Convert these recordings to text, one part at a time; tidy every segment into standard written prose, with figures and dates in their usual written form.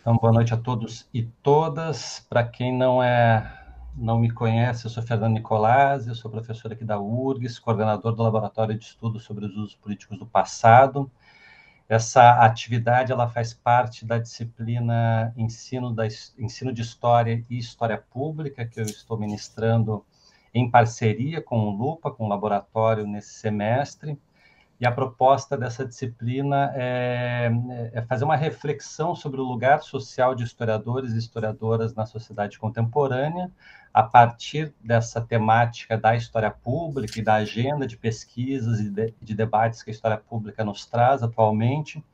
Então, boa noite a todos e todas. Para quem não me conhece, eu sou Fernando Nicolazzi, eu sou professor aqui da URGS, coordenador do Laboratório de Estudos sobre os Usos Políticos do Passado. Essa atividade ela faz parte da disciplina Ensino de História e História Pública, que eu estou ministrando em parceria com o LUPA, com o laboratório, nesse semestre. E a proposta dessa disciplina é fazer uma reflexão sobre o lugar social de historiadores e historiadoras na sociedade contemporânea, a partir dessa temática da história pública e da agenda de pesquisas e de debates que a história pública nos traz atualmente,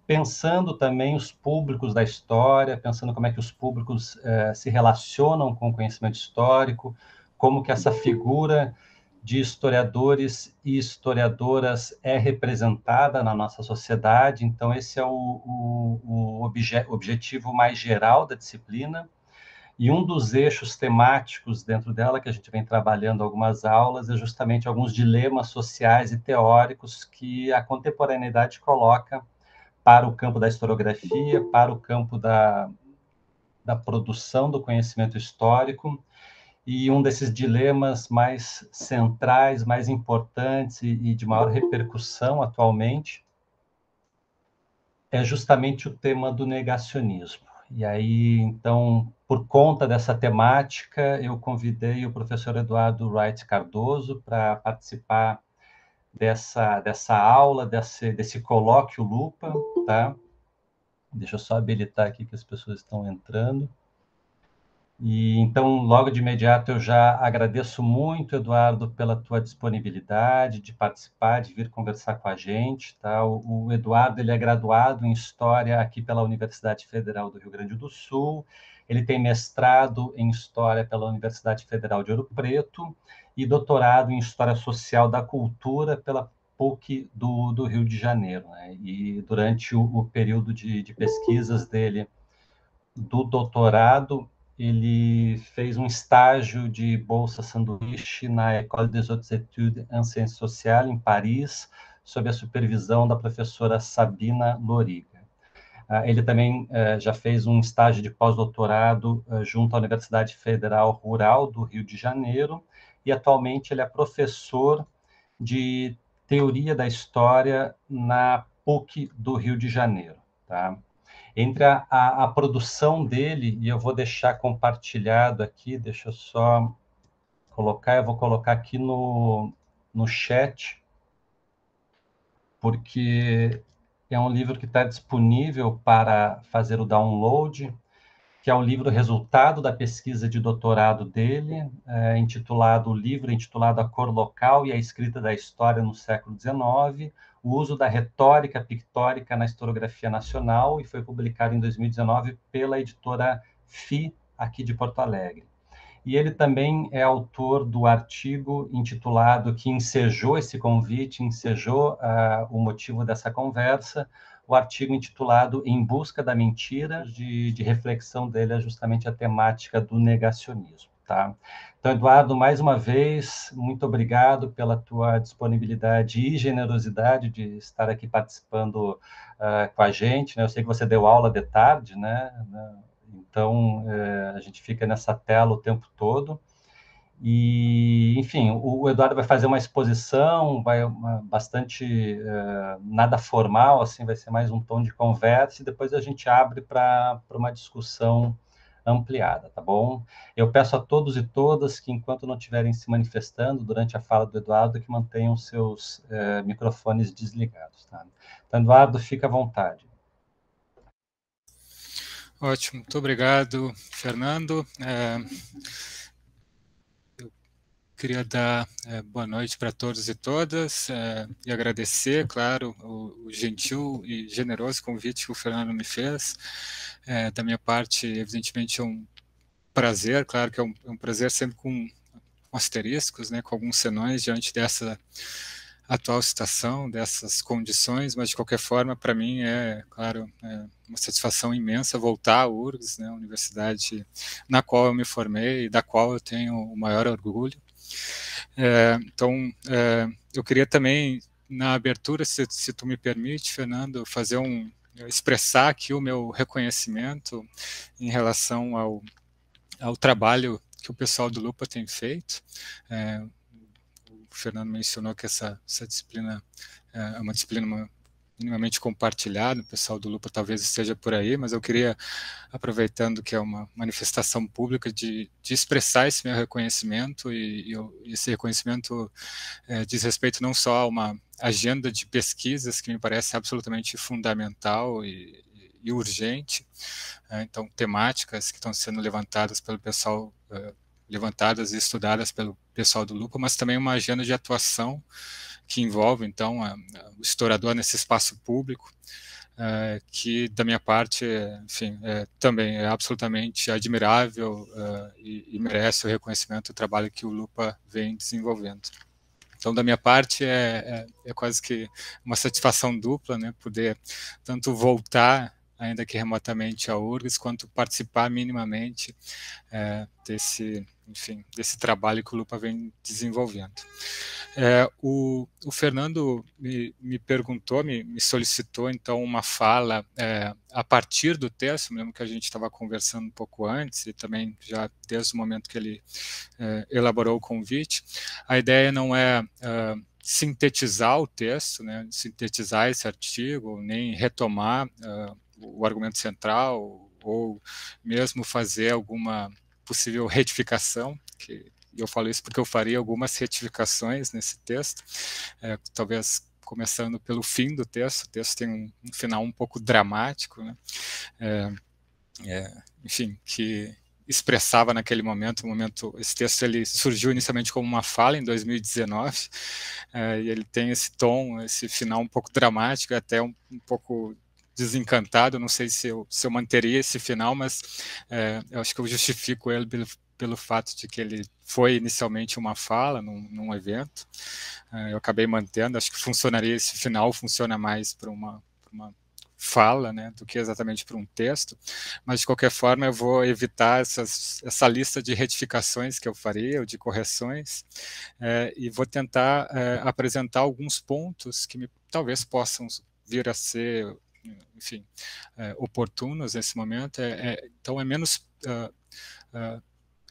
pensando também os públicos da história, pensando como é que os públicos se relacionam com o conhecimento histórico, como que essa figura de historiadores e historiadoras é representada na nossa sociedade. Então, esse é o objetivo mais geral da disciplina. E um dos eixos temáticos dentro dela, que a gente vem trabalhando algumas aulas, é justamente alguns dilemas sociais e teóricos que a contemporaneidade coloca para o campo da historiografia, para o campo da produção do conhecimento histórico. E um desses dilemas mais centrais, mais importantes e de maior repercussão atualmente é justamente o tema do negacionismo. E aí, então, por conta dessa temática, eu convidei o professor Eduardo Wright Cardoso para participar dessa aula, desse colóquio Lupa, tá? Deixa eu só habilitar aqui que as pessoas estão entrando. E então, logo de imediato, eu já agradeço muito, Eduardo, pela tua disponibilidade de participar, de vir conversar com a gente. Tá? O Eduardo ele é graduado em História aqui pela Universidade Federal do Rio Grande do Sul. Ele tem mestrado em História pela Universidade Federal de Ouro Preto e doutorado em História Social da Cultura pela PUC do Rio de Janeiro. Né? E durante o período de pesquisas dele do doutorado, ele fez um estágio de bolsa sanduíche na École des Hautes Études en Sciences Sociales, em Paris, sob a supervisão da professora Sabina Loriga. Ele também já fez um estágio de pós-doutorado junto à Universidade Federal Rural do Rio de Janeiro e atualmente ele é professor de teoria da história na PUC do Rio de Janeiro. Tá? Entre a produção dele, e eu vou deixar compartilhado aqui, deixa eu só colocar, eu vou colocar aqui no chat, porque é um livro que está disponível para fazer o download, que é um livro resultado da pesquisa de doutorado dele, o livro intitulado A Cor Local e a Escrita da História no Século XIX, o uso da retórica pictórica na historiografia nacional, e foi publicado em 2019 pela editora FI, aqui de Porto Alegre. E ele também é autor do artigo intitulado, que ensejou esse convite, ensejou o motivo dessa conversa, o artigo intitulado Em Busca da Mentira, de reflexão dele é justamente a temática do negacionismo. Tá? Então, Eduardo, mais uma vez, muito obrigado pela tua disponibilidade e generosidade de estar aqui participando com a gente. Né? Eu sei que você deu aula de tarde, né? Então, a gente fica nessa tela o tempo todo. E, enfim, o Eduardo vai fazer uma exposição, bastante nada formal, assim, vai ser mais um tom de conversa, e depois a gente abre para uma discussão ampliada, tá bom? Eu peço a todos e todas que, enquanto não estiverem se manifestando durante a fala do Eduardo, que mantenham seus microfones desligados, tá? Então, Eduardo, fica à vontade. Ótimo, muito obrigado, Fernando. Eu queria dar boa noite para todos e todas e agradecer, claro, o gentil e generoso convite que o Fernando me fez. Da minha parte, evidentemente, é um prazer, claro que é um prazer sempre com asteriscos, né, com alguns senões diante dessa atual situação, dessas condições, mas de qualquer forma, para mim claro, uma satisfação imensa voltar à URGS, né, a universidade na qual eu me formei e da qual eu tenho o maior orgulho. Então, eu queria também, na abertura, se tu me permite, Fernando, fazer expressar aqui o meu reconhecimento em relação ao trabalho que o pessoal do Lupa tem feito. O Fernando mencionou que essa disciplina é uma disciplina minimamente compartilhada, o pessoal do Lupa talvez esteja por aí, mas eu queria, aproveitando que é uma manifestação pública, de expressar esse meu reconhecimento, e esse reconhecimento diz respeito não só a uma agenda de pesquisas que me parece absolutamente fundamental e urgente, então temáticas que estão sendo levantadas pelo pessoal, levantadas e estudadas pelo pessoal do Lupa, mas também uma agenda de atuação que envolve, então, o historiador nesse espaço público, que, da minha parte, enfim, também é absolutamente admirável e merece o reconhecimento do trabalho que o Lupa vem desenvolvendo. Então, da minha parte, é quase que uma satisfação dupla, né, poder tanto voltar, ainda que remotamente, ao URGS, quanto participar minimamente desse trabalho que o Lupa vem desenvolvendo. O Fernando me perguntou, me solicitou, então, uma fala a partir do texto, mesmo que a gente estava conversando um pouco antes, e também já desde o momento que ele elaborou o convite. A ideia não é sintetizar o texto, né, sintetizar esse artigo, nem retomar o argumento central, ou mesmo fazer alguma possível retificação, que eu falo isso porque eu faria algumas retificações nesse texto, talvez começando pelo fim do texto. O texto tem um final um pouco dramático, né? Enfim, que expressava naquele momento, esse texto ele surgiu inicialmente como uma fala em 2019, e ele tem esse tom, esse final um pouco dramático, até um pouco desencantado. Não sei se eu manteria esse final, mas eu acho que eu justifico ele pelo fato de que ele foi inicialmente uma fala num evento. Eu acabei mantendo, acho que funcionaria, esse final funciona mais para uma fala, né, do que exatamente para um texto, mas de qualquer forma eu vou evitar essa lista de retificações que eu faria, ou de correções, e vou tentar apresentar alguns pontos que talvez possam vir a ser, enfim, oportunos nesse momento. Então é menos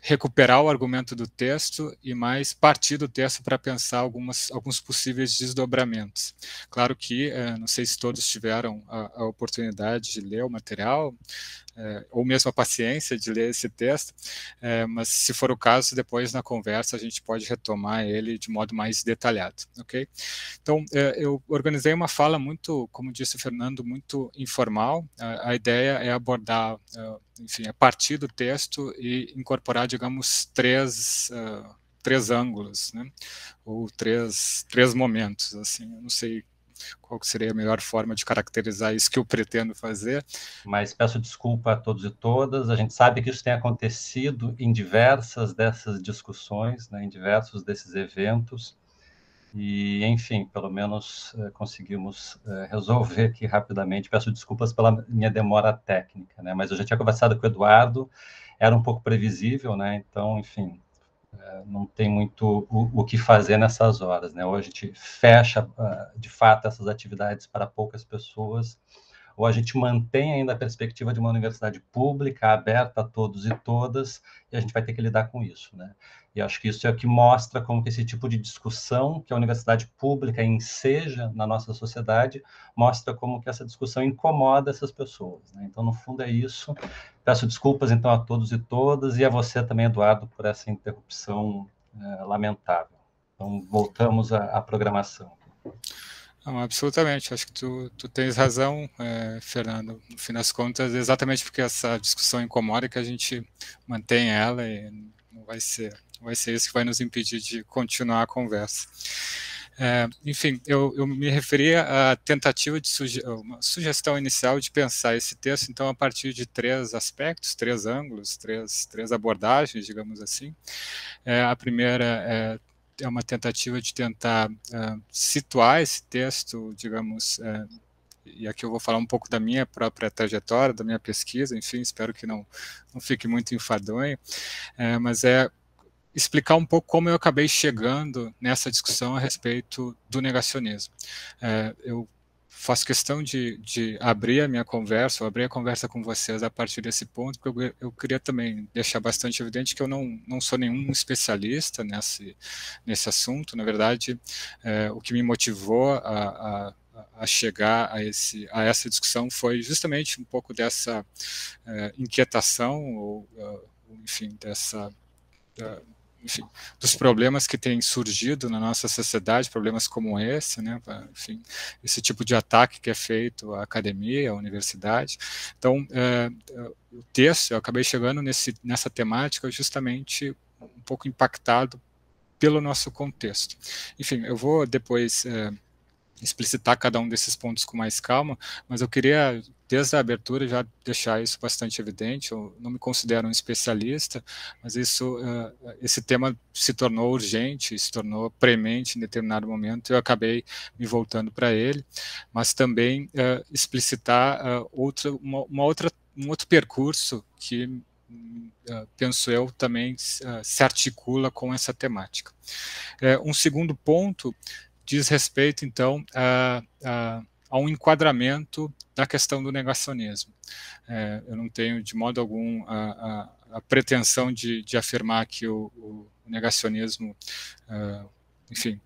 recuperar o argumento do texto e mais partir do texto para pensar alguns possíveis desdobramentos. Claro que, não sei se todos tiveram a oportunidade de ler o material, ou mesmo a paciência de ler esse texto, mas se for o caso, depois na conversa a gente pode retomar ele de modo mais detalhado, ok? Então, eu organizei uma fala muito, como disse o Fernando, muito informal. A ideia é abordar, enfim, a partir do texto e incorporar, digamos, três ângulos, né? Ou três momentos, assim. Eu não sei qual seria a melhor forma de caracterizar isso que eu pretendo fazer. Mas peço desculpa a todos e todas. A gente sabe que isso tem acontecido em diversas dessas discussões, né, em diversos desses eventos. E, enfim, pelo menos conseguimos resolver aqui rapidamente. Peço desculpas pela minha demora técnica, né? Mas eu já tinha conversado com o Eduardo, era um pouco previsível, né? Então, enfim, não tem muito o que fazer nessas horas, né? Ou a gente fecha, de fato, essas atividades para poucas pessoas, ou a gente mantém ainda a perspectiva de uma universidade pública, aberta a todos e todas, e a gente vai ter que lidar com isso, né? E acho que isso é o que mostra como que esse tipo de discussão que a universidade pública enseja na nossa sociedade, mostra como que essa discussão incomoda essas pessoas, né? Então, no fundo, é isso. Peço desculpas, então, a todos e todas, e a você também, Eduardo, por essa interrupção lamentável. Então, voltamos à programação. Não, absolutamente, acho que tu tens razão, Fernando. No fim das contas, exatamente porque essa discussão incomoda que a gente mantém ela, e não vai ser isso que vai nos impedir de continuar a conversa. Enfim, eu me referia à tentativa de uma sugestão inicial de pensar esse texto, então, a partir de três aspectos, três ângulos, três abordagens, digamos assim. A primeira é uma tentativa de tentar situar esse texto, digamos, e aqui eu vou falar um pouco da minha própria trajetória, da minha pesquisa, enfim, espero que não fique muito enfadonho, mas explicar um pouco como eu acabei chegando nessa discussão a respeito do negacionismo. Eu faço questão de abrir a minha conversa, ou abrir a conversa com vocês a partir desse ponto, porque eu queria também deixar bastante evidente que eu não sou nenhum especialista nesse assunto. Na verdade, o que me motivou a chegar a essa discussão foi justamente um pouco dessa inquietação, ou enfim, enfim, dos problemas que têm surgido na nossa sociedade, problemas como esse, né, enfim, esse tipo de ataque que é feito à academia, à universidade. Então, o texto, eu acabei chegando nessa temática justamente um pouco impactado pelo nosso contexto. Enfim, eu vou depois explicitar cada um desses pontos com mais calma, mas eu queria, desde a abertura, já deixar isso bastante evidente. Eu não me considero um especialista, mas esse tema se tornou urgente, se tornou premente em determinado momento, e eu acabei me voltando para ele, mas também explicitar um outro percurso que penso eu também se articula com essa temática. Um segundo ponto diz respeito, então, a um enquadramento da questão do negacionismo. Eu não tenho, de modo algum, a pretensão de afirmar que o negacionismo, enfim,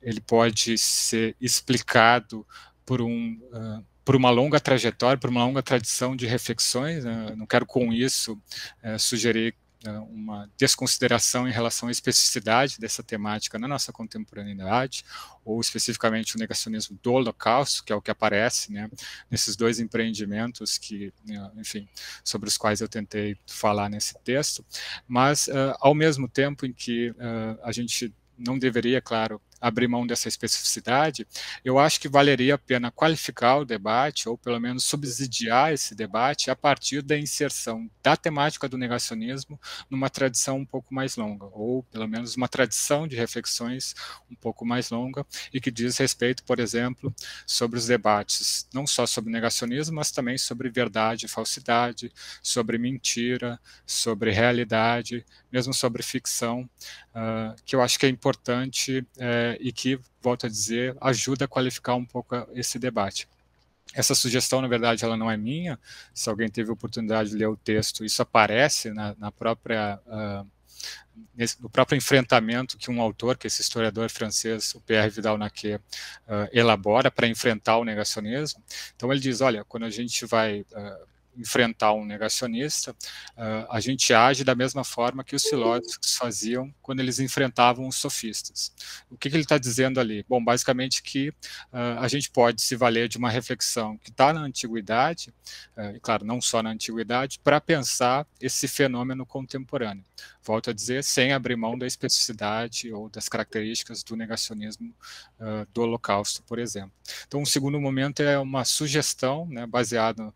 ele pode ser explicado por uma longa trajetória, por uma longa tradição de reflexões. Não quero, com isso, sugerir uma desconsideração em relação à especificidade dessa temática na nossa contemporaneidade, ou especificamente o negacionismo do Holocausto, que é o que aparece, né, nesses dois empreendimentos enfim, sobre os quais eu tentei falar nesse texto, mas ao mesmo tempo em que a gente não deveria, claro, abrir mão dessa especificidade, eu acho que valeria a pena qualificar o debate, ou pelo menos subsidiar esse debate, a partir da inserção da temática do negacionismo numa tradição um pouco mais longa, ou pelo menos uma tradição de reflexões um pouco mais longa, e que diz respeito, por exemplo, sobre os debates, não só sobre negacionismo, mas também sobre verdade e falsidade, sobre mentira, sobre realidade, mesmo sobre ficção, que eu acho que é importante e que, volto a dizer, ajuda a qualificar um pouco esse debate. Essa sugestão, na verdade, ela não é minha. Se alguém teve a oportunidade de ler o texto, isso aparece no próprio enfrentamento que um autor, que é esse historiador francês, o Pierre Vidal-Naquet, elabora para enfrentar o negacionismo. Então ele diz, olha, quando a gente vai enfrentar um negacionista, a gente age da mesma forma que os filósofos faziam quando eles enfrentavam os sofistas. O que ele está dizendo ali? Bom, basicamente que a gente pode se valer de uma reflexão que está na antiguidade, e claro, não só na antiguidade, para pensar esse fenômeno contemporâneo. Volto a dizer, sem abrir mão da especificidade ou das características do negacionismo do Holocausto, por exemplo. Então, um segundo momento é uma sugestão, né, baseado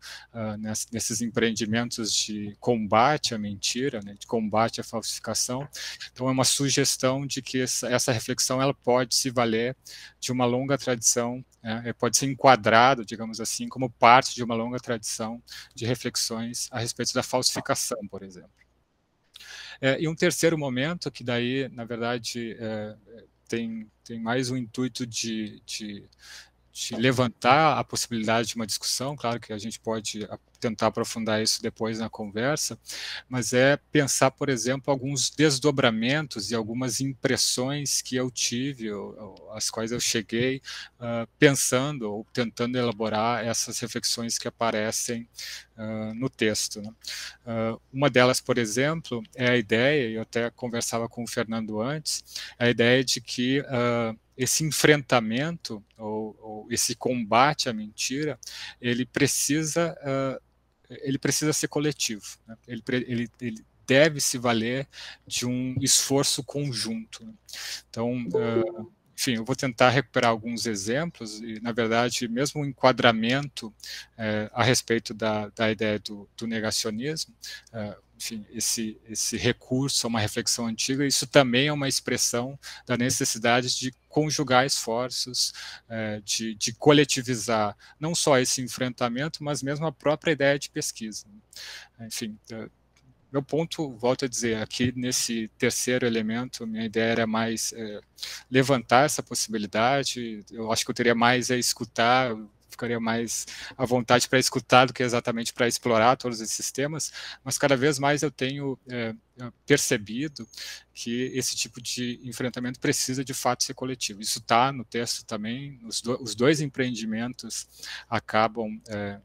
nesses empreendimentos de combate à mentira, né, de combate à falsificação. Então, é uma sugestão de que essa reflexão ela pode se valer de uma longa tradição, pode ser enquadrado, digamos assim, como parte de uma longa tradição de reflexões a respeito da falsificação, por exemplo. E um terceiro momento, que daí, na verdade, tem mais um intuito de levantar a possibilidade de uma discussão, claro que a gente pode tentar aprofundar isso depois na conversa, mas é pensar, por exemplo, alguns desdobramentos e algumas impressões que eu tive, às quais eu cheguei pensando ou tentando elaborar essas reflexões que aparecem no texto, né? Uma delas, por exemplo, é a ideia, e eu até conversava com o Fernando antes, a ideia de que esse enfrentamento ou esse combate à mentira, ele precisa ser coletivo, né? Ele deve se valer de um esforço conjunto, né? Então, enfim, eu vou tentar recuperar alguns exemplos e, na verdade, mesmo o enquadramento a respeito da ideia do negacionismo, enfim, esse recurso a uma reflexão antiga, isso também é uma expressão da necessidade de conjugar esforços, de coletivizar não só esse enfrentamento, mas mesmo a própria ideia de pesquisa. Enfim, meu ponto, volto a dizer, aqui nesse terceiro elemento, minha ideia era mais levantar essa possibilidade. Eu acho que eu teria mais a escutar, ficaria mais à vontade para escutar do que exatamente para explorar todos esses temas, mas cada vez mais eu tenho percebido que esse tipo de enfrentamento precisa de fato ser coletivo. Isso está no texto também, os dois empreendimentos acabam,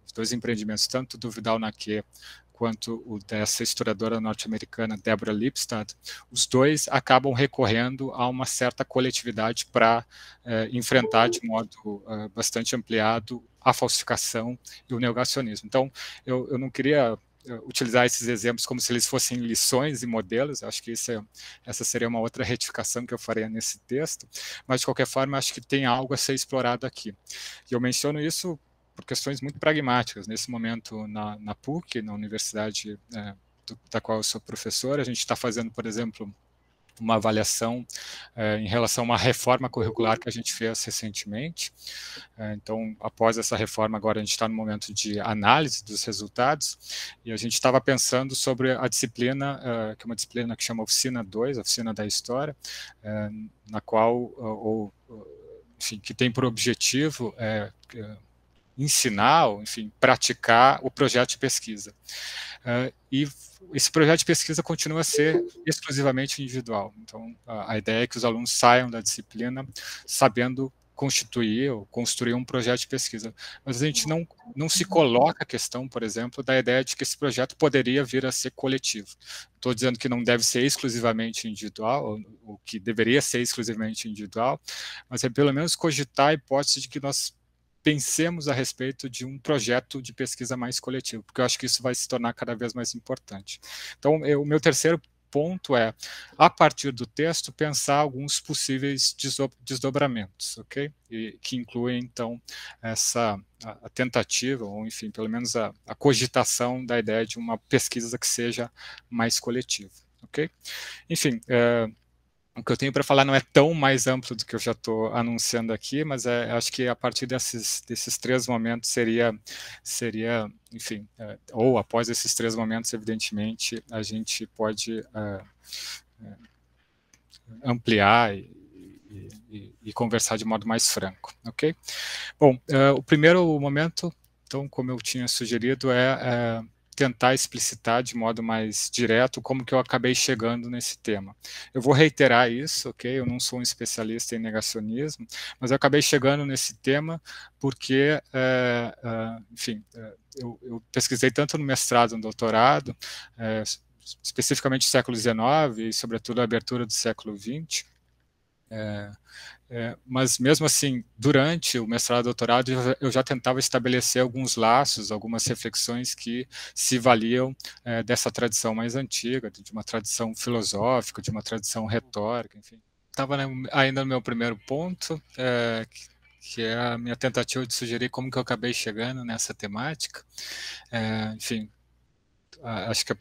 os dois empreendimentos, tanto do Vidal-Naquet quanto o dessa historiadora norte-americana Deborah Lipstadt, os dois acabam recorrendo a uma certa coletividade para enfrentar de modo bastante ampliado a falsificação e o negacionismo. Então, eu não queria utilizar esses exemplos como se eles fossem lições e modelos, acho que essa seria uma outra retificação que eu faria nesse texto, mas de qualquer forma acho que tem algo a ser explorado aqui. E eu menciono isso por questões muito pragmáticas. Nesse momento, na PUC, na universidade da qual eu sou professor, a gente está fazendo, por exemplo, uma avaliação em relação a uma reforma curricular que a gente fez recentemente. Então, após essa reforma, agora a gente está no momento de análise dos resultados, e a gente estava pensando sobre a disciplina, que é uma disciplina que chama Oficina 2, Oficina da História, na qual, enfim, que tem por objetivo ensinar, ou, enfim, praticar o projeto de pesquisa. E esse projeto de pesquisa continua a ser exclusivamente individual. Então, a ideia é que os alunos saiam da disciplina sabendo constituir ou construir um projeto de pesquisa. Mas a gente não se coloca a questão, por exemplo, da ideia de que esse projeto poderia vir a ser coletivo. Estou dizendo que não deve ser exclusivamente individual, ou que deveria ser exclusivamente individual, mas é pelo menos cogitar a hipótese de que nós pensemos a respeito de um projeto de pesquisa mais coletivo, porque eu acho que isso vai se tornar cada vez mais importante. Então, o meu terceiro ponto é, a partir do texto, pensar alguns possíveis desdobramentos, ok? E que incluem, então, a tentativa, ou enfim, pelo menos a cogitação da ideia de uma pesquisa que seja mais coletiva, ok? Enfim, o que eu tenho para falar não é tão mais amplo do que eu já estou anunciando aqui, mas acho que a partir desses três momentos seria, enfim, ou após esses três momentos, evidentemente, a gente pode ampliar e conversar de modo mais franco, ok? Bom, o primeiro momento, então, como eu tinha sugerido, é tentar explicitar de modo mais direto como que eu acabei chegando nesse tema. Eu vou reiterar isso, ok? Eu não sou um especialista em negacionismo, mas eu acabei chegando nesse tema porque, enfim, eu pesquisei tanto no mestrado e no doutorado, especificamente do século XIX e, sobretudo, a abertura do século XX, mas mesmo assim, durante o mestrado e doutorado, eu já tentava estabelecer alguns laços, algumas reflexões que se valiam dessa tradição mais antiga, de uma tradição filosófica, de uma tradição retórica, enfim. Estava ainda no meu primeiro ponto, que é a minha tentativa de sugerir como que eu acabei chegando nessa temática. Enfim, acho que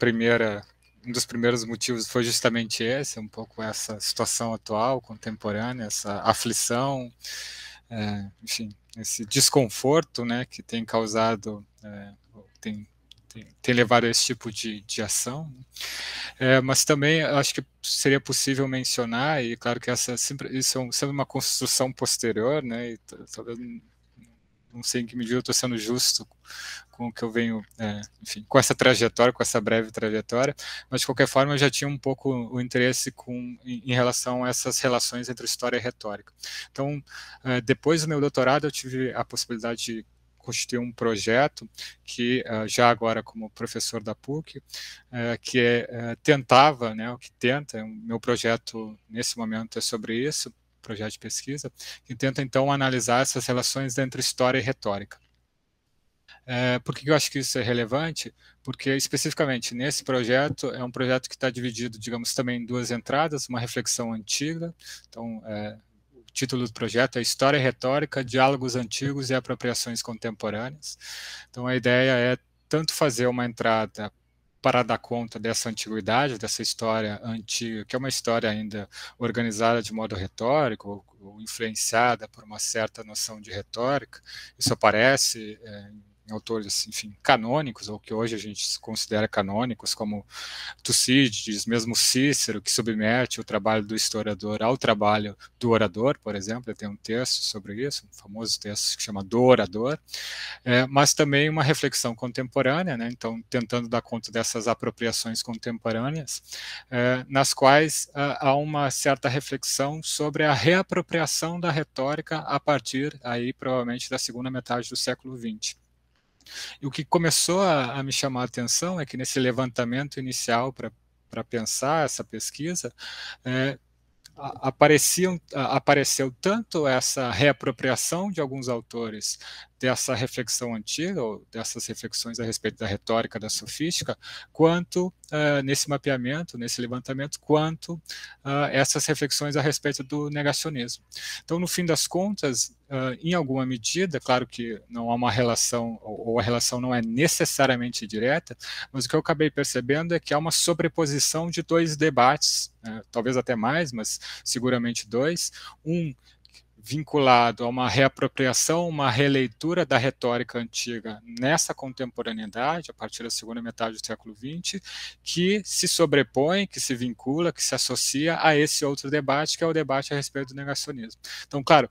um dos primeiros motivos foi justamente esse, um pouco essa situação atual, contemporânea, essa aflição, enfim, esse desconforto, né, que tem causado, tem levado a esse tipo de ação. Mas também acho que seria possível mencionar, e claro que isso é sempre uma construção posterior, né, e talvez não sei em que medida eu estou sendo justo com o que eu venho, enfim, com essa trajetória, com essa breve trajetória, mas de qualquer forma eu já tinha um pouco o interesse em relação a essas relações entre história e retórica. Então, depois do meu doutorado, eu tive a possibilidade de constituir um projeto que, já agora como professor da PUC, que tentava, né, o que tenta, o meu projeto nesse momento é sobre isso, projeto de pesquisa, que tenta então analisar essas relações entre história e retórica. Por que eu acho que isso é relevante? Porque, especificamente, nesse projeto, é um projeto que está dividido, digamos, também em duas entradas, uma reflexão antiga, então, o título do projeto é História e Retórica, Diálogos Antigos e Apropriações Contemporâneas. Então, a ideia é tanto fazer uma entrada para dar conta dessa antiguidade, dessa história antiga, que é uma história ainda organizada de modo retórico, ou influenciada por uma certa noção de retórica. Isso aparece em autores, enfim, canônicos, ou que hoje a gente considera canônicos, como Tucídides, mesmo Cícero, que submete o trabalho do historiador ao trabalho do orador, por exemplo, ele tem um texto sobre isso, um famoso texto que chama Do Orador, mas também uma reflexão contemporânea, né? Então, tentando dar conta dessas apropriações contemporâneas, nas quais há uma certa reflexão sobre a reapropriação da retórica a partir, aí, provavelmente, da segunda metade do século XX. E o que começou a me chamar a atenção é que nesse levantamento inicial para pensar essa pesquisa, apareceu tanto essa reapropriação de alguns autores dessa reflexão antiga, ou dessas reflexões a respeito da retórica, da sofística, quanto nesse mapeamento, nesse levantamento, quanto essas reflexões a respeito do negacionismo. Então, no fim das contas, em alguma medida, claro que não há uma relação, ou a relação não é necessariamente direta, mas o que eu acabei percebendo é que há uma sobreposição de dois debates, talvez até mais, mas seguramente dois, um vinculado a uma reapropriação, uma releitura da retórica antiga nessa contemporaneidade, a partir da segunda metade do século XX, que se sobrepõe, que se vincula, que se associa a esse outro debate, que é o debate a respeito do negacionismo. Então, claro,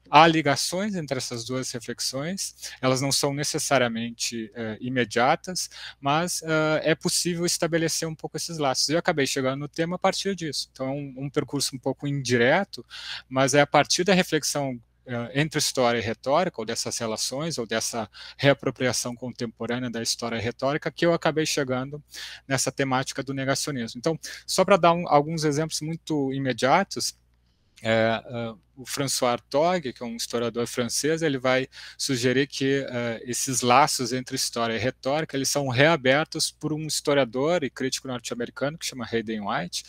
há ligações entre essas duas reflexões, elas não são necessariamente imediatas, mas é possível estabelecer um pouco esses laços. Eu acabei chegando no tema a partir disso. Então, é um percurso um pouco indireto, mas é a partir da reflexão entre história e retórica, ou dessas relações, ou dessa reapropriação contemporânea da história e retórica, que eu acabei chegando nessa temática do negacionismo. Então, só para dar alguns exemplos muito imediatos, o François Hartog, que é um historiador francês, ele vai sugerir que esses laços entre história e retórica eles são reabertos por um historiador e crítico norte-americano que chama Hayden White.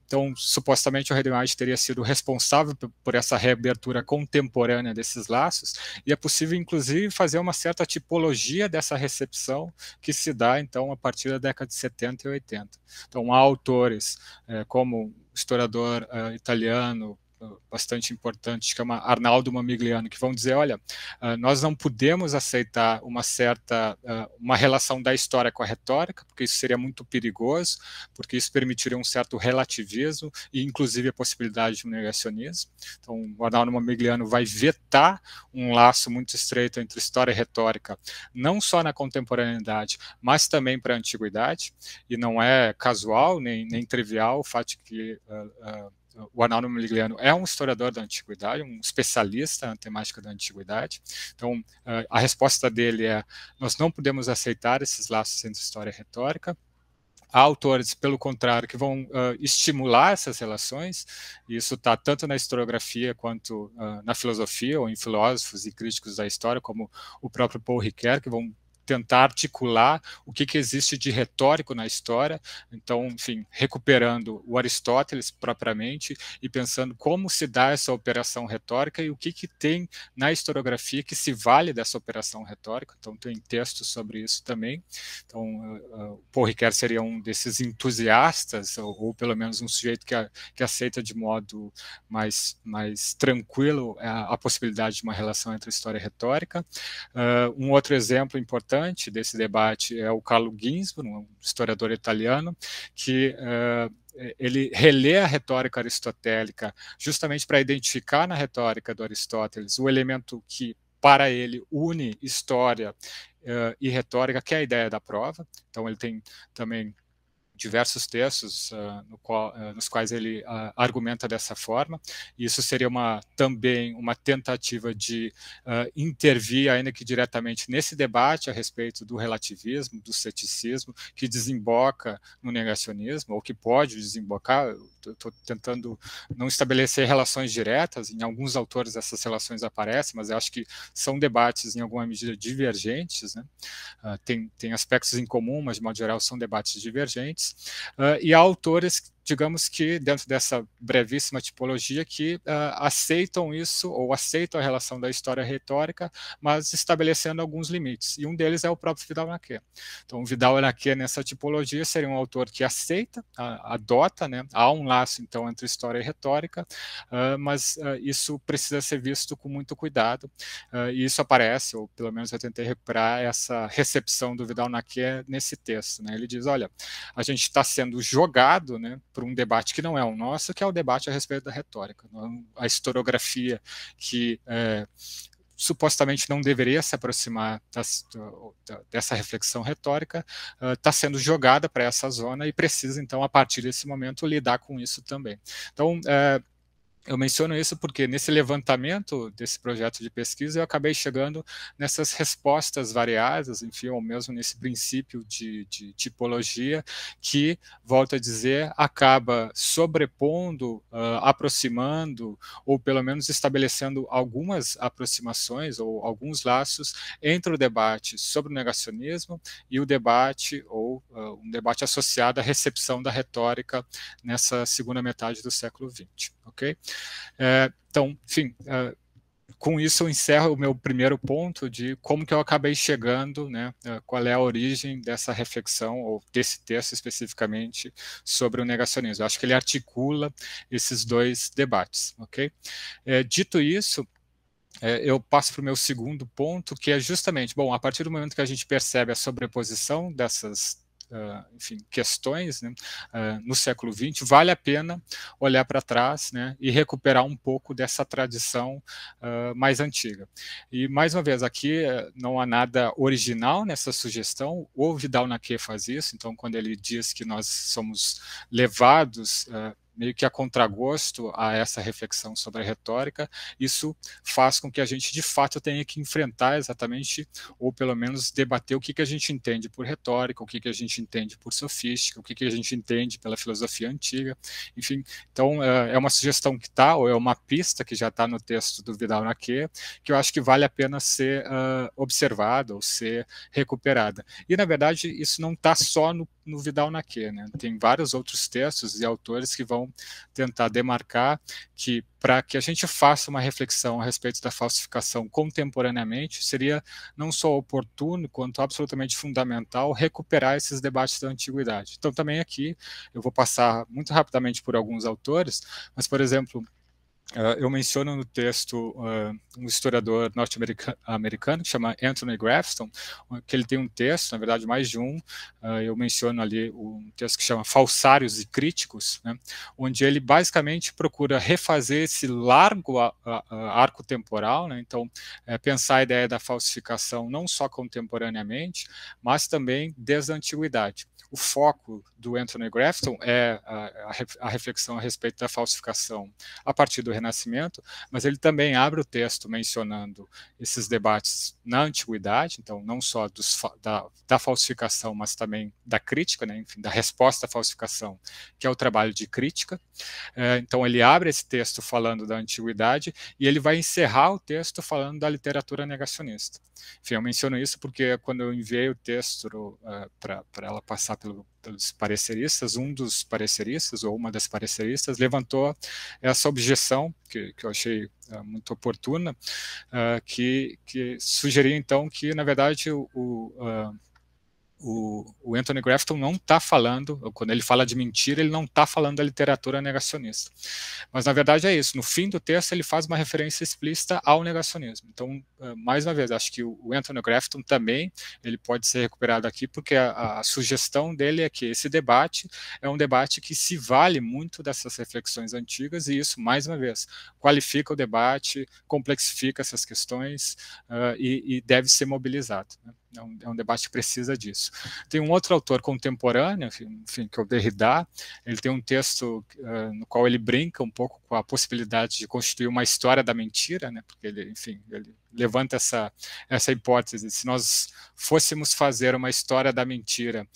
Então, supostamente o Hayden White teria sido responsável por essa reabertura contemporânea desses laços, e é possível, inclusive, fazer uma certa tipologia dessa recepção que se dá, então, a partir da década de 70 e 80. Então, há autores como o historiador italiano, bastante importante, que chama Arnaldo Mamigliano, que vão dizer, olha, nós não podemos aceitar uma relação da história com a retórica, porque isso seria muito perigoso, porque isso permitiria um certo relativismo e, inclusive, a possibilidade de um negacionismo. Então, o Arnaldo Mamigliano vai vetar um laço muito estreito entre história e retórica, não só na contemporaneidade, mas também para a antiguidade, e não é casual, nem trivial o fato de que o Arnaldo Mamigliano é um historiador da antiguidade, um especialista na temática da antiguidade. Então, a resposta dele é: nós não podemos aceitar esses laços entre história e retórica. Há autores, pelo contrário, que vão estimular essas relações, e isso está tanto na historiografia quanto na filosofia, ou em filósofos e críticos da história, como o próprio Paul Ricoeur, que vão tentar articular o que existe de retórico na história, então, enfim, recuperando o Aristóteles propriamente e pensando como se dá essa operação retórica e o que tem na historiografia que se vale dessa operação retórica. Então, tem textos sobre isso também. Então, o Paul Ricoeur seria um desses entusiastas, ou pelo menos um sujeito que aceita de modo mais tranquilo a possibilidade de uma relação entre história e retórica. Um outro exemplo importante desse debate é o Carlo Ginzburg, um historiador italiano, que ele relê a retórica aristotélica justamente para identificar na retórica do Aristóteles o elemento que, para ele, une história e retórica, que é a ideia da prova. Então, ele tem também diversos textos nos quais ele argumenta dessa forma. Isso seria também uma tentativa de intervir, ainda que diretamente, nesse debate a respeito do relativismo, do ceticismo, que desemboca no negacionismo, ou que pode desembocar. Estou tentando não estabelecer relações diretas, em alguns autores essas relações aparecem, mas eu acho que são debates, em alguma medida, divergentes, né? Tem aspectos em comum, mas, de modo geral, são debates divergentes. E há autores digamos que dentro dessa brevíssima tipologia que aceitam isso, ou aceitam a relação da história retórica, mas estabelecendo alguns limites, e um deles é o próprio Vidal-Naquet. Então, o Vidal-Naquet, nessa tipologia, seria um autor que aceita, adota, né? Há um laço, então, entre história e retórica, mas isso precisa ser visto com muito cuidado, e isso aparece, ou pelo menos eu tentei recuperar essa recepção do Vidal-Naquet nesse texto, né? Ele diz, olha, a gente está sendo jogado, né, para um debate que não é o nosso, que é o debate a respeito da retórica. A historiografia que supostamente não deveria se aproximar dessa reflexão retórica, está sendo jogada para essa zona e precisa, então, a partir desse momento, lidar com isso também. Então, eu menciono isso porque nesse levantamento desse projeto de pesquisa eu acabei chegando nessas respostas variadas, enfim, ou mesmo nesse princípio de tipologia que, volto a dizer, acaba sobrepondo, aproximando, ou pelo menos estabelecendo algumas aproximações ou alguns laços entre o debate sobre o negacionismo e o debate, ou um debate associado à recepção da retórica nessa segunda metade do século XX, ok? Então, enfim, com isso eu encerro o meu primeiro ponto de como que eu acabei chegando, né, qual é a origem dessa reflexão, ou desse texto especificamente, sobre o negacionismo. Eu acho que ele articula esses dois debates, ok? Dito isso, eu passo para o meu segundo ponto, que é justamente, bom, a partir do momento que a gente percebe a sobreposição dessas enfim, questões, né, no século XX, vale a pena olhar para trás, né, e recuperar um pouco dessa tradição mais antiga. E, mais uma vez, aqui não há nada original nessa sugestão, o Vidal-Naquet faz isso, então, quando ele diz que nós somos levados meio que a contragosto a essa reflexão sobre a retórica, isso faz com que a gente, de fato, tenha que enfrentar exatamente, ou pelo menos debater o que a gente entende por retórica, o que a gente entende por sofística, o que a gente entende pela filosofia antiga, enfim. Então, é uma sugestão que está, ou é uma pista que já está no texto do Vidal-Naquet, que eu acho que vale a pena ser observada ou ser recuperada. E, na verdade, isso não está só no Vidal-Naquet, né? Tem vários outros textos e autores que vão tentar demarcar que, para que a gente faça uma reflexão a respeito da falsificação contemporaneamente, seria não só oportuno, quanto absolutamente fundamental recuperar esses debates da antiguidade. Então, também aqui, eu vou passar muito rapidamente por alguns autores, mas, por exemplo, eu menciono no texto um historiador norte-americano que chama Anthony Grafton, que ele tem um texto, na verdade mais de um, eu menciono ali um texto que chama Falsários e Críticos, né, onde ele basicamente procura refazer esse largo arco temporal, né, então pensar a ideia da falsificação não só contemporaneamente, mas também desde a antiguidade. O foco do Anthony Grafton é a reflexão a respeito da falsificação a partir do Renascimento, mas ele também abre o texto mencionando esses debates na antiguidade, então não só da falsificação, mas também da crítica, né, enfim, da resposta à falsificação, que é o trabalho de crítica. Então ele abre esse texto falando da antiguidade e ele vai encerrar o texto falando da literatura negacionista. Enfim, eu menciono isso porque quando eu enviei o texto para ela passar pelos pareceristas, um dos pareceristas, ou uma das pareceristas, levantou essa objeção, que eu achei muito oportuna, que sugeria, então, que, na verdade, o Anthony Grafton não está falando, quando ele fala de mentira, ele não está falando da literatura negacionista. Mas, na verdade, é isso. No fim do texto, ele faz uma referência explícita ao negacionismo. Então, mais uma vez, acho que o Anthony Grafton também ele pode ser recuperado aqui, porque a sugestão dele é que esse debate é um debate que se vale muito dessas reflexões antigas, e isso, mais uma vez, qualifica o debate, complexifica essas questões e deve ser mobilizado, né? É um debate que precisa disso. Tem um outro autor contemporâneo, enfim, que é o Derrida. Ele tem um texto no qual ele brinca um pouco com a possibilidade de constituir uma história da mentira, né? Porque ele, enfim, ele levanta essa hipótese. Se nós fôssemos fazer uma história da mentira,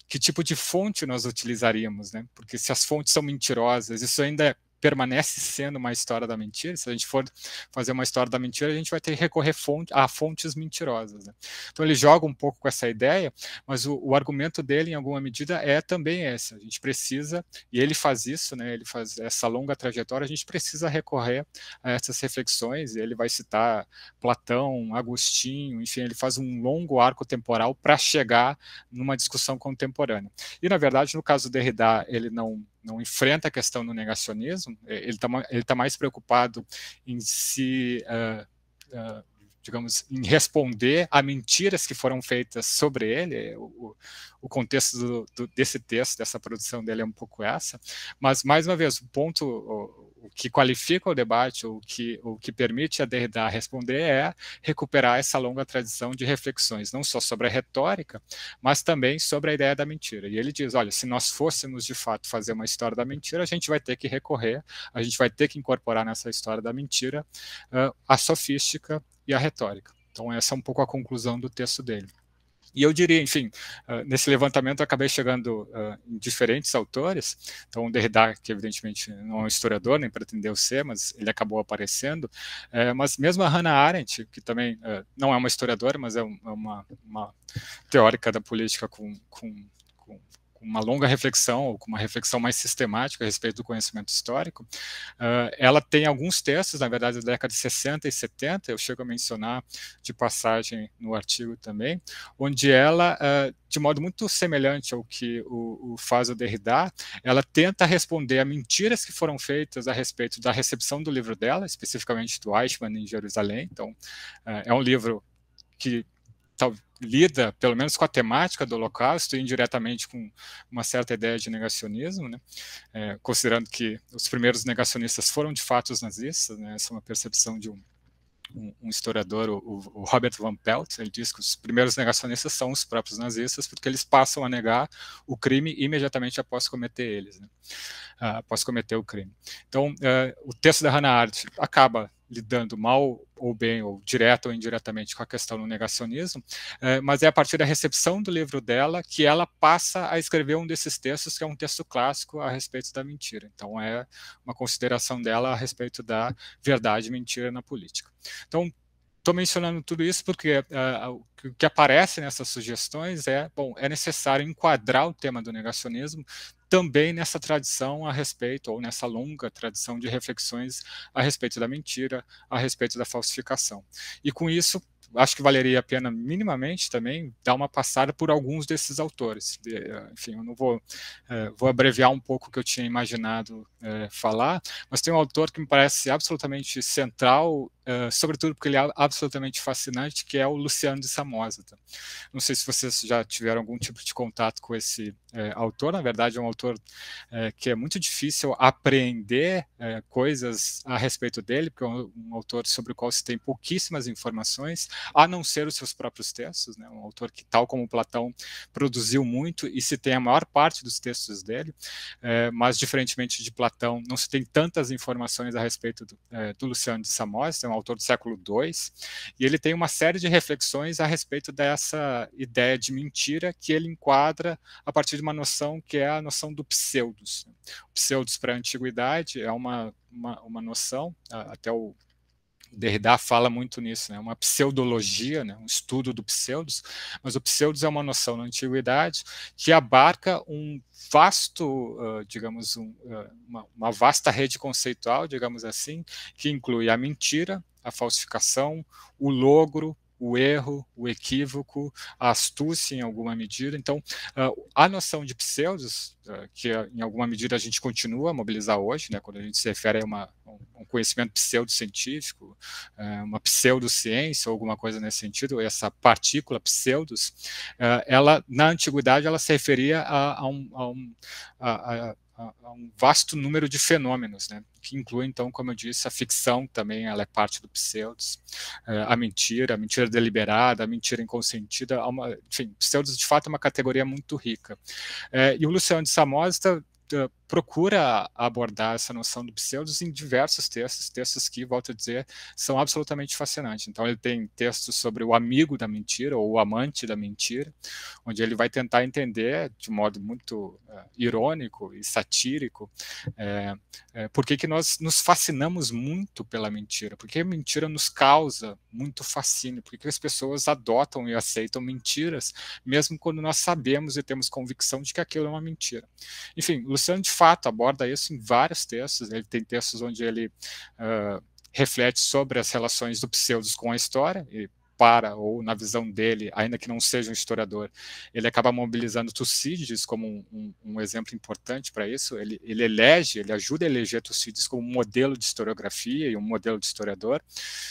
que tipo de fonte nós utilizaríamos, né? Porque se as fontes são mentirosas, isso ainda permanece sendo uma história da mentira. Se a gente for fazer uma história da mentira, a gente vai ter que recorrer a fontes mentirosas, né? Então ele joga um pouco com essa ideia, mas o argumento dele, em alguma medida, é também esse. A gente precisa, e ele faz isso, né? Ele faz essa longa trajetória, a gente precisa recorrer a essas reflexões, e ele vai citar Platão, Agostinho, enfim, ele faz um longo arco temporal para chegar numa discussão contemporânea. E, na verdade, no caso do Derrida, ele não enfrenta a questão do negacionismo, ele tá mais preocupado em digamos, em responder a mentiras que foram feitas sobre ele. O contexto desse texto, dessa produção dele é um pouco essa, mas, mais uma vez, o ponto, o que qualifica o debate, o que permite a Derrida responder é recuperar essa longa tradição de reflexões, não só sobre a retórica, mas também sobre a ideia da mentira. E ele diz, olha, se nós fôssemos, de fato, fazer uma história da mentira, a gente vai ter que recorrer, a gente vai ter que incorporar nessa história da mentira a sofística e a retórica. Então, essa é um pouco a conclusão do texto dele. E eu diria, enfim, nesse levantamento eu acabei chegando em diferentes autores. Então, o Derrida, que evidentemente não é um historiador, nem pretendeu ser, mas ele acabou aparecendo. Mas mesmo a Hannah Arendt, que também não é uma historiadora, mas é uma teórica da política com uma longa reflexão, ou com uma reflexão mais sistemática a respeito do conhecimento histórico, ela tem alguns textos, na verdade, da década de 60 e 70, eu chego a mencionar de passagem no artigo também, onde ela, de modo muito semelhante ao que faz o Derrida, ela tenta responder a mentiras que foram feitas a respeito da recepção do livro dela, especificamente do Eichmann em Jerusalém. Então, é um livro que lida, pelo menos, com a temática do Holocausto e indiretamente com uma certa ideia de negacionismo, né? Considerando que os primeiros negacionistas foram, de fato, os nazistas, né? Essa é uma percepção de um historiador, o Robert Van Pelt. Ele diz que os primeiros negacionistas são os próprios nazistas, porque eles passam a negar o crime imediatamente após cometer eles, né? Após cometer o crime. Então, o texto da Hannah Arendt acaba lidando mal ou bem, ou direto ou indiretamente, com a questão do negacionismo, mas é a partir da recepção do livro dela que ela passa a escrever um desses textos, que é um texto clássico a respeito da mentira. Então, é uma consideração dela a respeito da verdade e mentira na política. Então, estou mencionando tudo isso porque o que aparece nessas sugestões é, bom, é necessário enquadrar o tema do negacionismo também nessa tradição a respeito, ou nessa longa tradição de reflexões a respeito da mentira, a respeito da falsificação. E com isso, acho que valeria a pena minimamente também dar uma passada por alguns desses autores. Enfim, eu não vou abreviar um pouco o que eu tinha imaginado falar, mas tem um autor que me parece absolutamente central, sobretudo porque ele é absolutamente fascinante, que é o Luciano de Samosata. Não sei se vocês já tiveram algum tipo de contato com esse autor. Na verdade, é um autor que é muito difícil apreender coisas a respeito dele, porque é um autor sobre o qual se tem pouquíssimas informações, a não ser os seus próprios textos, né? Um autor que, tal como Platão, produziu muito e se tem a maior parte dos textos dele, mas, diferentemente de Platão, não se tem tantas informações a respeito do Luciano de Samosata. É um autor do século II, e ele tem uma série de reflexões a respeito dessa ideia de mentira que ele enquadra a partir de uma noção que é a noção do pseudos. O pseudos para a antiguidade é uma noção, até o Derrida fala muito nisso, né? Uma pseudologia, né? Um estudo do pseudos, mas o pseudos é uma noção na antiguidade que abarca um vasto, digamos, uma vasta rede conceitual, digamos assim, que inclui a mentira, a falsificação, o logro, o erro, o equívoco, a astúcia em alguma medida. Então, a noção de pseudos, que em alguma medida a gente continua a mobilizar hoje, né, quando a gente se refere a um conhecimento pseudocientífico, uma pseudociência ou alguma coisa nesse sentido, essa partícula pseudos, ela, na antiguidade, ela se referia a um vasto número de fenômenos, né, que inclui, então, como eu disse, a ficção também, ela é parte do pseudos, a mentira deliberada, a mentira inconsentida, enfim, pseudos, de fato, é uma categoria muito rica. E o Luciano de Samosata procura abordar essa noção do pseudos em diversos textos que, volto a dizer, são absolutamente fascinantes. Então, ele tem textos sobre o amigo da mentira, ou o amante da mentira, onde ele vai tentar entender, de modo muito irônico e satírico, por que nós nos fascinamos muito pela mentira, por que a mentira nos causa muito fascínio, por que as pessoas adotam e aceitam mentiras, mesmo quando nós sabemos e temos convicção de que aquilo é uma mentira. Enfim, Luciano, de fato, aborda isso em vários textos. Ele tem textos onde ele reflete sobre as relações do pseudos com a história, e ou na visão dele, ainda que não seja um historiador, ele acaba mobilizando Tucídides como um exemplo importante para isso. Ele ajuda a eleger Tucídides como um modelo de historiografia e um modelo de historiador.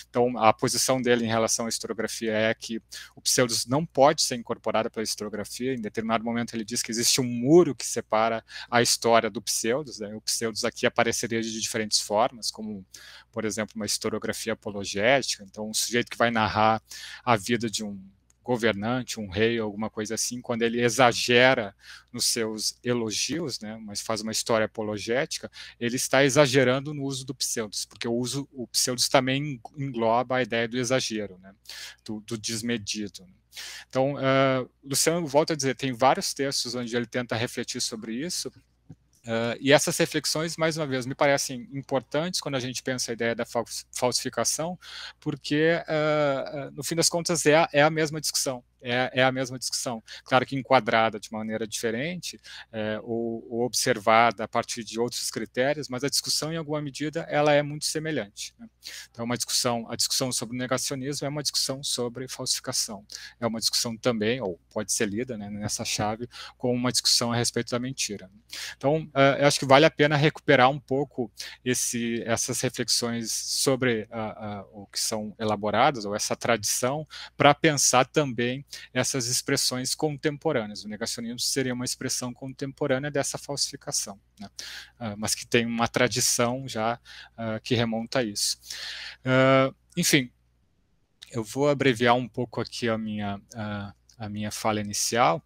Então, a posição dele em relação à historiografia é que o pseudos não pode ser incorporado pela historiografia. Em determinado momento ele diz que existe um muro que separa a história do pseudos, né? O pseudos aqui apareceria de diferentes formas, como, por exemplo, uma historiografia apologética, então um sujeito que vai narrar a vida de um governante, um rei, alguma coisa assim, quando ele exagera nos seus elogios, né, mas faz uma história apologética, ele está exagerando no uso do pseudos, porque o pseudos também engloba a ideia do exagero, né, do desmedido. Então, Luciano, volta a dizer, tem vários textos onde ele tenta refletir sobre isso. E essas reflexões, mais uma vez, me parecem importantes quando a gente pensa a ideia da falsificação, porque, no fim das contas, é a mesma discussão. É a mesma discussão. Claro que enquadrada de maneira diferente, ou observada a partir de outros critérios, mas a discussão, em alguma medida, ela é muito semelhante, né? Então, a discussão sobre o negacionismo é uma discussão sobre falsificação. É uma discussão também, ou pode ser lida, né, nessa chave, como uma discussão a respeito da mentira. Então, eu acho que vale a pena recuperar um pouco essas reflexões sobre o que são elaboradas, ou essa tradição, para pensar também essas expressões contemporâneas. O negacionismo seria uma expressão contemporânea dessa falsificação, né? Mas que tem uma tradição já que remonta a isso. Enfim, eu vou abreviar um pouco aqui a minha fala inicial,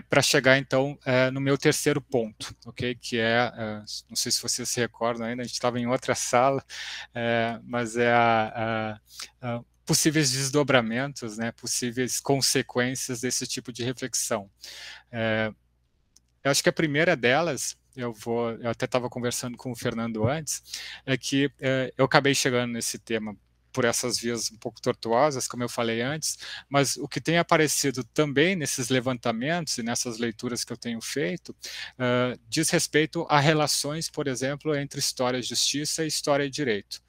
para chegar, então, no meu terceiro ponto, ok? Que não sei se vocês se recordam ainda, a gente estava em outra sala, mas possíveis desdobramentos, né, possíveis consequências desse tipo de reflexão. Eu acho que a primeira delas, eu até estava conversando com o Fernando antes, é que eu acabei chegando nesse tema por essas vias um pouco tortuosas, como eu falei antes, mas o que tem aparecido também nesses levantamentos e nessas leituras que eu tenho feito, diz respeito a relações, por exemplo, entre história e justiça e história e direito.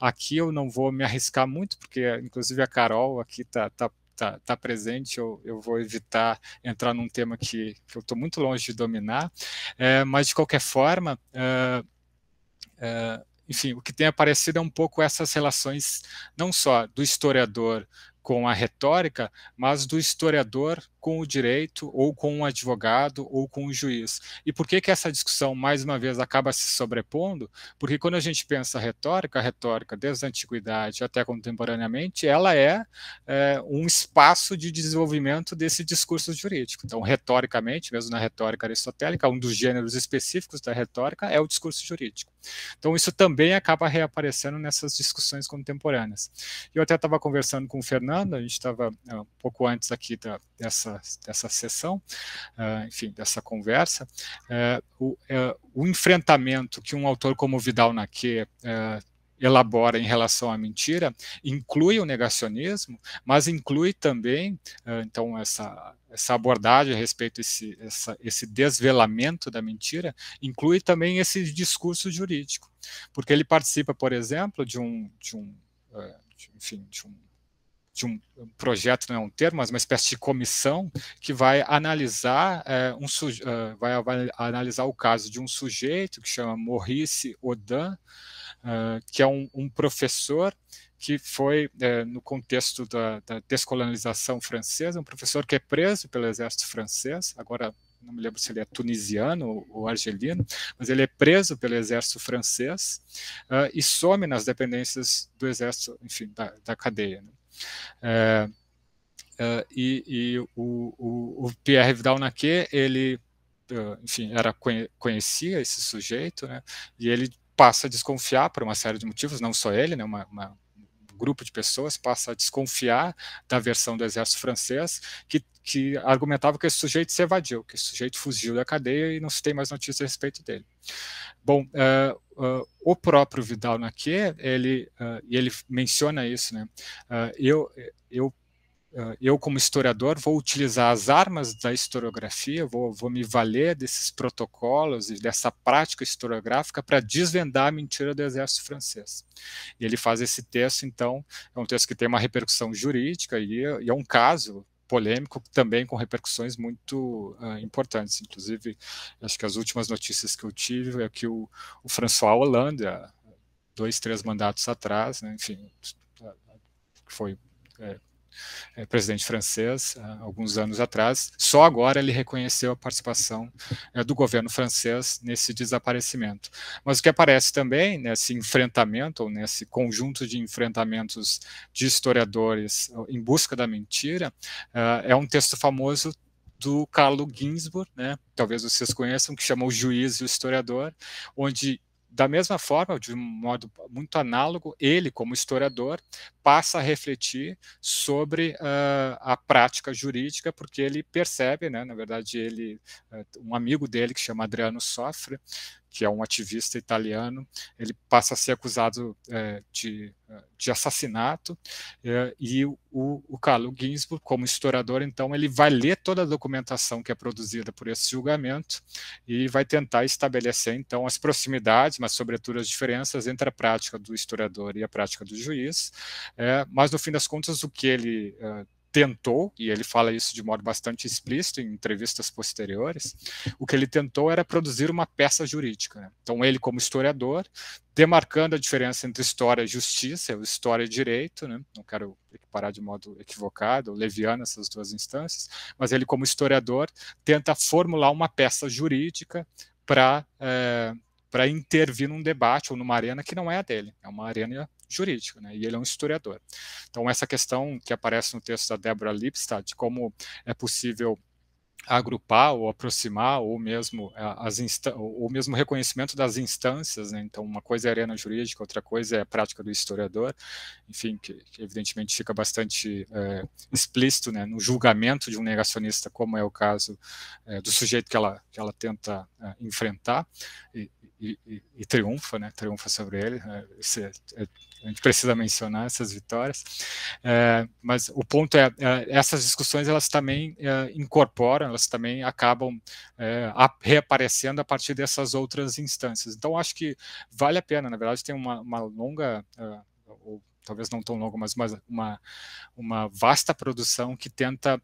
Aqui eu não vou me arriscar muito, porque inclusive a Carol aqui está presente, eu vou evitar entrar num tema que eu estou muito longe de dominar, mas de qualquer forma, enfim, o que tem aparecido é um pouco essas relações, não só do historiador com a retórica, mas do historiador com o direito, ou com um advogado, ou com um juiz. E por que essa discussão, mais uma vez, acaba se sobrepondo? Porque quando a gente pensa a retórica, desde a antiguidade até contemporaneamente, ela é um espaço de desenvolvimento desse discurso jurídico. Então, retoricamente, mesmo na retórica aristotélica, um dos gêneros específicos da retórica é o discurso jurídico. Então, isso também acaba reaparecendo nessas discussões contemporâneas. Eu até estava conversando com o Fernando, a gente estava um pouco antes aqui dessa sessão, enfim, dessa conversa, o enfrentamento que um autor como Vidal-Naquet elabora em relação à mentira inclui o negacionismo, mas inclui também, então, essa abordagem a respeito esse desvelamento da mentira, inclui também esse discurso jurídico, porque ele participa, por exemplo, de um projeto, não é um termo, mas uma espécie de comissão que vai analisar vai analisar o caso de um sujeito que chama Maurice Audin, que é um professor que foi, no contexto da descolonização francesa, um professor que é preso pelo exército francês, agora não me lembro se ele é tunisiano ou argelino, mas ele é preso pelo exército francês e some nas dependências do exército, enfim, da cadeia, né? E o Pierre Vidal-Naquet, ele enfim, conhecia esse sujeito, né, e ele passa a desconfiar por uma série de motivos, não só ele, né, um grupo de pessoas passa a desconfiar da versão do exército francês que argumentava que esse sujeito se evadiu, que esse sujeito fugiu da cadeia e não se tem mais notícia a respeito dele. Bom, o próprio Vidal-Naquet, ele menciona isso, né? Eu, como historiador, vou utilizar as armas da historiografia, vou me valer desses protocolos e dessa prática historiográfica para desvendar a mentira do exército francês. E ele faz esse texto, então, é um texto que tem uma repercussão jurídica e é um caso polêmico também com repercussões muito importantes. Inclusive, acho que as últimas notícias que eu tive é que o François Hollande, há 2, 3 mandatos atrás, né, enfim, foi presidente francês, há alguns anos atrás, só agora ele reconheceu a participação do governo francês nesse desaparecimento. Mas o que aparece também nesse enfrentamento, ou nesse conjunto de enfrentamentos de historiadores em busca da mentira, é um texto famoso do Carlo Ginzburg, né? Talvez vocês conheçam, que chama O Juiz e o Historiador, onde, da mesma forma, de um modo muito análogo, ele, como historiador, passa a refletir sobre a prática jurídica, porque ele percebe, né, na verdade, um amigo dele, que chama Adriano Sofre, que é um ativista italiano, ele passa a ser acusado de assassinato, e o Carlo Ginzburg, como historiador, então, ele vai ler toda a documentação que é produzida por esse julgamento e vai tentar estabelecer, então, as proximidades, mas, sobretudo, as diferenças entre a prática do historiador e a prática do juiz, mas, no fim das contas, o que ele tentou, e ele fala isso de modo bastante explícito em entrevistas posteriores, o que ele tentou era produzir uma peça jurídica, né? Então, ele, como historiador, demarcando a diferença entre história e justiça, história e direito, né? Não quero equiparar de modo equivocado, leviano essas duas instâncias, mas ele, como historiador, tenta formular uma peça jurídica para intervir num debate ou numa arena que não é a dele, é uma arena jurídica, né? E ele é um historiador. Então, essa questão que aparece no texto da Deborah Lipstadt, de como é possível agrupar ou aproximar, ou mesmo ou mesmo reconhecimento das instâncias, né? Então, uma coisa é a arena jurídica, outra coisa é a prática do historiador, enfim, que evidentemente fica bastante explícito, né, no julgamento de um negacionista, como é o caso do sujeito que ela tenta enfrentar, e triunfa, né? Triunfa sobre ele. A gente precisa mencionar essas vitórias, mas o ponto essas discussões elas também incorporam, elas também acabam reaparecendo a partir dessas outras instâncias. Então, acho que vale a pena, na verdade, tem uma longa, ou talvez não tão longa, mas uma vasta produção que tenta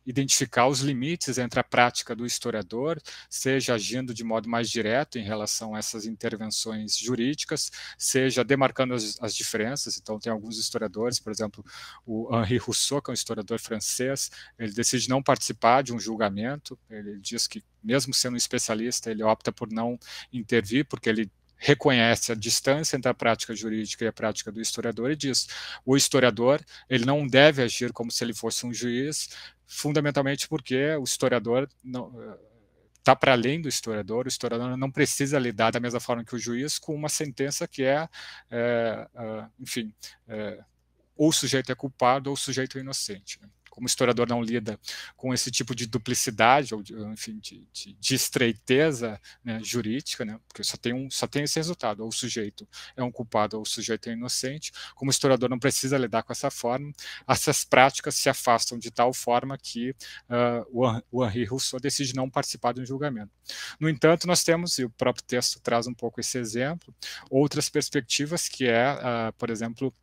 identificar os limites entre a prática do historiador, seja agindo de modo mais direto em relação a essas intervenções jurídicas, seja demarcando as diferenças. Então, tem alguns historiadores, por exemplo, o Henri Rousseau, que é um historiador francês, ele decide não participar de um julgamento, ele diz que, mesmo sendo um especialista, ele opta por não intervir, porque ele reconhece a distância entre a prática jurídica e a prática do historiador e diz: o historiador ele não deve agir como se ele fosse um juiz, fundamentalmente porque o historiador está para além do historiador, o historiador não precisa lidar da mesma forma que o juiz com uma sentença que enfim, ou o sujeito é culpado ou o sujeito é inocente, né? Como o historiador não lida com esse tipo de duplicidade, ou enfim, de estreiteza, né, jurídica, né, porque só tem esse resultado, ou o sujeito é um culpado ou o sujeito é inocente, como o historiador não precisa lidar com essa forma, essas práticas se afastam de tal forma que o Henri Rousseau decide não participar de um julgamento. No entanto, nós temos, e o próprio texto traz um pouco esse exemplo, outras perspectivas que por exemplo,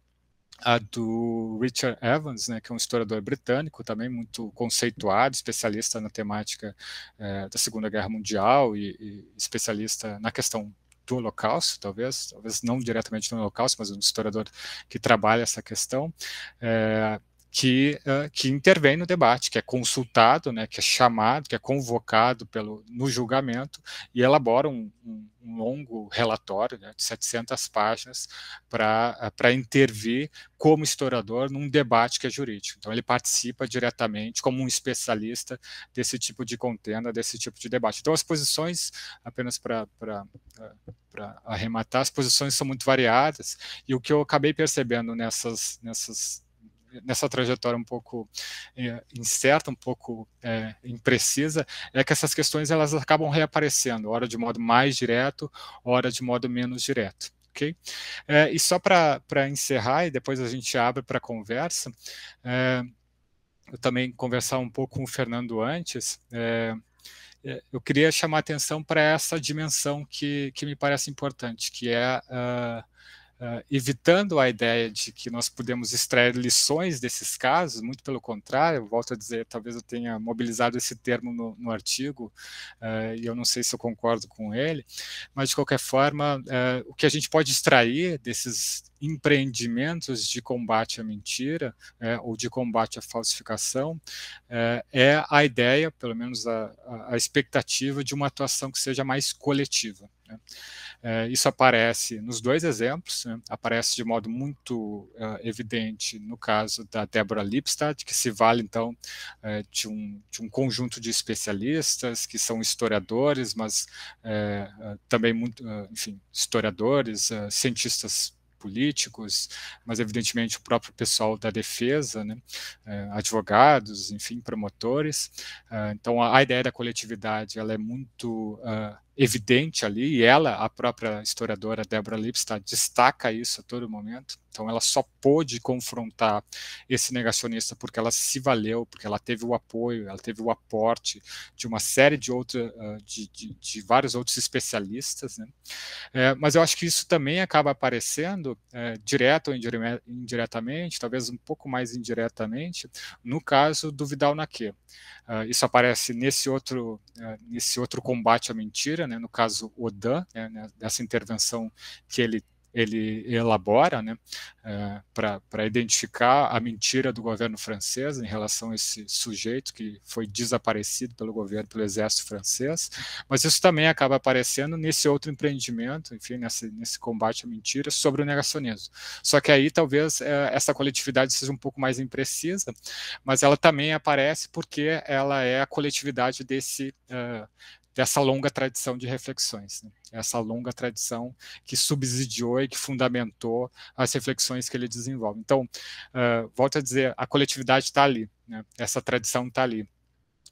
a do Richard Evans, né, que é um historiador britânico, também muito conceituado, especialista na temática da Segunda Guerra Mundial e especialista na questão do Holocausto, talvez não diretamente no Holocausto, mas um historiador que trabalha essa questão, que intervém no debate, que é consultado, né, que é chamado, que é convocado no julgamento e elabora um longo relatório, né, de 700 páginas para intervir como historiador num debate que é jurídico. Então, ele participa diretamente como um especialista desse tipo de contenda, desse tipo de debate. Então, as posições, apenas para arrematar, as posições são muito variadas, e o que eu acabei percebendo nessa trajetória um pouco incerta, um pouco imprecisa, é que essas questões elas acabam reaparecendo, ora de modo mais direto, ora de modo menos direto. Okay? E só para encerrar, e depois a gente abre para conversa, eu também conversar um pouco com o Fernando antes, eu queria chamar a atenção para essa dimensão que me parece importante, que é evitando a ideia de que nós podemos extrair lições desses casos, muito pelo contrário, eu volto a dizer, talvez eu tenha mobilizado esse termo no artigo, e eu não sei se eu concordo com ele, mas de qualquer forma, o que a gente pode extrair desses empreendimentos de combate à mentira, ou de combate à falsificação, é a ideia, pelo menos a expectativa de uma atuação que seja mais coletiva, né? Isso aparece nos dois exemplos, né? Aparece de modo muito evidente no caso da Deborah Lipstadt, que se vale, então, de um conjunto de especialistas que são historiadores, mas também, enfim, historiadores, cientistas políticos, mas evidentemente o próprio pessoal da defesa, né, advogados, enfim, promotores. Então a ideia da coletividade ela é muito evidente ali, e ela, a própria historiadora Deborah Lipstadt, destaca isso a todo momento. Então ela só pôde confrontar esse negacionista porque ela se valeu, porque ela teve o apoio, ela teve o aporte de uma série de de vários outros especialistas, né? Mas eu acho que isso também acaba aparecendo, direto ou indiretamente, talvez um pouco mais indiretamente, no caso do Vidal-Naquet. Isso aparece nesse outro combate à mentira, né, no caso Odan, né, dessa intervenção que ele elabora, né, para identificar a mentira do governo francês em relação a esse sujeito que foi desaparecido pelo governo, pelo exército francês, mas isso também acaba aparecendo nesse outro empreendimento, enfim, nesse combate à mentira sobre o negacionismo. Só que aí talvez essa coletividade seja um pouco mais imprecisa, mas ela também aparece porque ela é a coletividade dessa longa tradição de reflexões, né? Essa longa tradição que subsidiou e que fundamentou as reflexões que ele desenvolve. Então, volto a dizer, a coletividade está ali, né? Essa tradição está ali.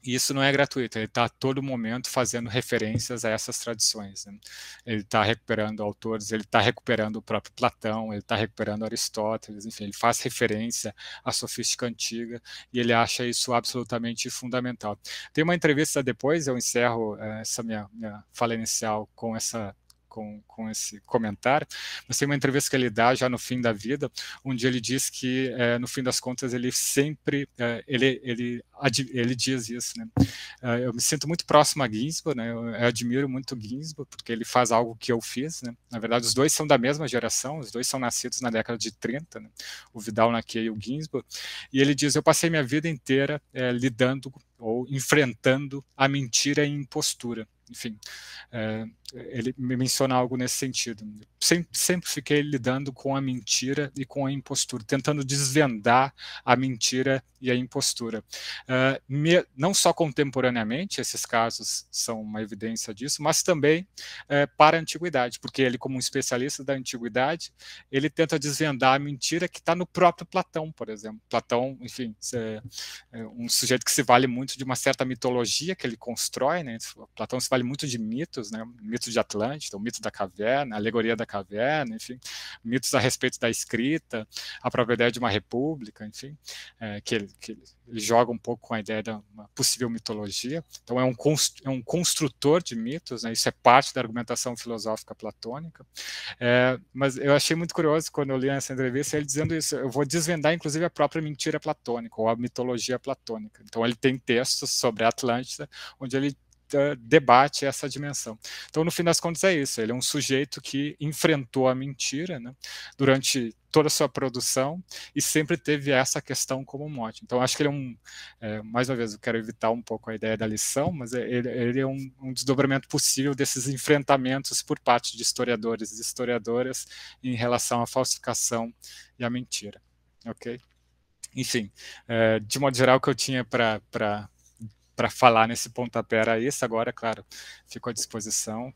E isso não é gratuito, ele está a todo momento fazendo referências a essas tradições, né? Ele está recuperando autores, ele está recuperando o próprio Platão, ele está recuperando Aristóteles, enfim, ele faz referência à sofística antiga e ele acha isso absolutamente fundamental. Tem uma entrevista depois, eu encerro essa minha fala inicial com esse comentário, mas tem uma entrevista que ele dá já no fim da vida, onde ele diz que, no fim das contas, ele sempre, ele diz isso, né? Eu me sinto muito próximo a Ginsburg, né? Eu admiro muito Ginsburg, porque ele faz algo que eu fiz, né? Na verdade, os dois são da mesma geração, os dois são nascidos na década de 30, né? O Vidal-Naquet e o Ginsburg, e ele diz, eu passei minha vida inteira lidando ou enfrentando a mentira e a impostura. Enfim, ele me menciona algo nesse sentido. Sempre fiquei lidando com a mentira e com a impostura, tentando desvendar a mentira e a impostura. Não só contemporaneamente, esses casos são uma evidência disso, mas também para a antiguidade, porque ele, como um especialista da antiguidade, ele tenta desvendar a mentira que está no próprio Platão, por exemplo. Platão, enfim, é um sujeito que se vale muito de uma certa mitologia que ele constrói, né? Platão se vale muito de mitos, né? Mito de Atlântida, o mito da caverna, a alegoria da caverna, enfim, mitos a respeito da escrita, a própria ideia de uma república, enfim, que ele joga um pouco com a ideia de uma possível mitologia. Então é um construtor de mitos, né? Isso é parte da argumentação filosófica platônica. Mas eu achei muito curioso quando eu li essa entrevista ele dizendo isso, eu vou desvendar inclusive a própria mentira platônica, ou a mitologia platônica. Então ele tem textos sobre a Atlântida, onde ele debate essa dimensão. Então, no fim das contas, é isso. Ele é um sujeito que enfrentou a mentira, né, durante toda a sua produção e sempre teve essa questão como mote. Então, acho que ele é mais uma vez, eu quero evitar um pouco a ideia da lição, mas ele é um desdobramento possível desses enfrentamentos por parte de historiadores e historiadoras em relação à falsificação e à mentira. Ok? Enfim, de modo geral, o que eu tinha para falar nesse pontapé era isso. Agora, claro, fico à disposição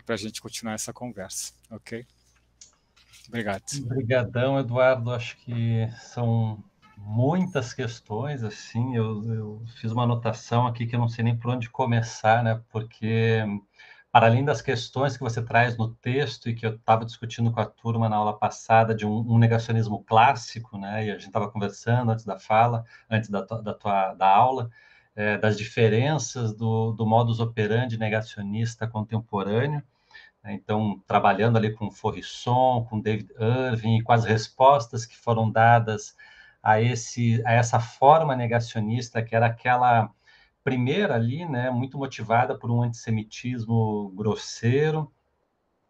para a gente continuar essa conversa, ok? Obrigado. Obrigadão, Eduardo. Acho que são muitas questões, assim, eu fiz uma anotação aqui que eu não sei nem por onde começar, né, porque para além das questões que você traz no texto e que eu estava discutindo com a turma na aula passada de um negacionismo clássico, né, e a gente estava conversando antes da fala, antes da aula, das diferenças do modus operandi negacionista contemporâneo. Então, trabalhando ali com Faurisson, com David Irving, e com as respostas que foram dadas a essa forma negacionista, que era aquela primeira ali, né, muito motivada por um antissemitismo grosseiro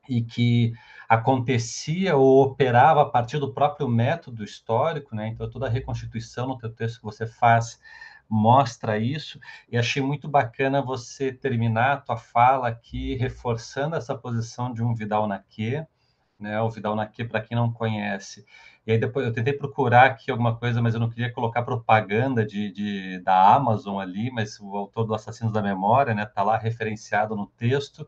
e que acontecia ou operava a partir do próprio método histórico, né? Então, toda a reconstituição no teu texto que você faz mostra isso, e achei muito bacana você terminar a tua fala aqui reforçando essa posição de um Vidal-Naquet, né? O Vidal-Naquet, para quem não conhece. E aí depois eu tentei procurar aqui alguma coisa, mas eu não queria colocar propaganda da Amazon ali, mas o autor do Assassinos da Memória, né? Está lá referenciado no texto.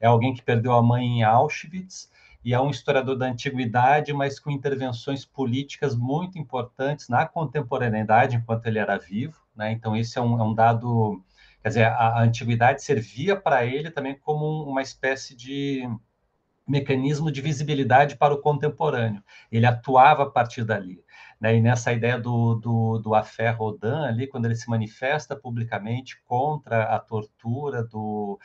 É alguém que perdeu a mãe em Auschwitz e é um historiador da antiguidade, mas com intervenções políticas muito importantes na contemporaneidade, enquanto ele era vivo, né? Então, isso é um dado. Quer dizer, a antiguidade servia para ele também como uma espécie de mecanismo de visibilidade para o contemporâneo. Ele atuava a partir dali. Né? E nessa ideia do Afé Rodin, ali, quando ele se manifesta publicamente contra a tortura do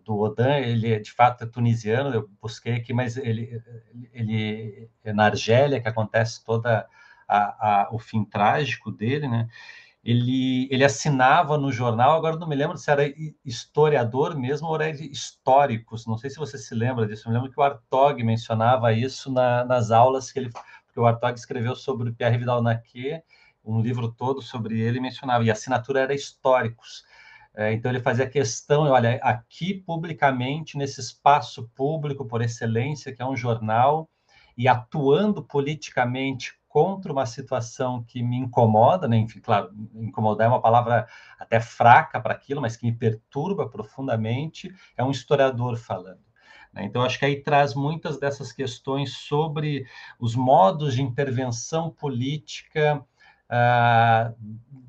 Rodin, ele de fato é tunisiano, eu busquei aqui, mas ele é na Argélia que acontece toda o fim trágico dele, né? Ele assinava no jornal, agora não me lembro se era historiador mesmo ou era históricos, não sei se você se lembra disso, eu me lembro que o Hartog mencionava isso nas aulas porque o Hartog escreveu sobre Pierre Vidal-Naquet, um livro todo sobre ele, mencionava, e a assinatura era históricos. Então ele fazia questão, olha, aqui publicamente, nesse espaço público por excelência, que é um jornal, e atuando politicamente contra uma situação que me incomoda, né? Enfim, claro, incomodar é uma palavra até fraca para aquilo, mas que me perturba profundamente, é um historiador falando. Então, acho que aí traz muitas dessas questões sobre os modos de intervenção política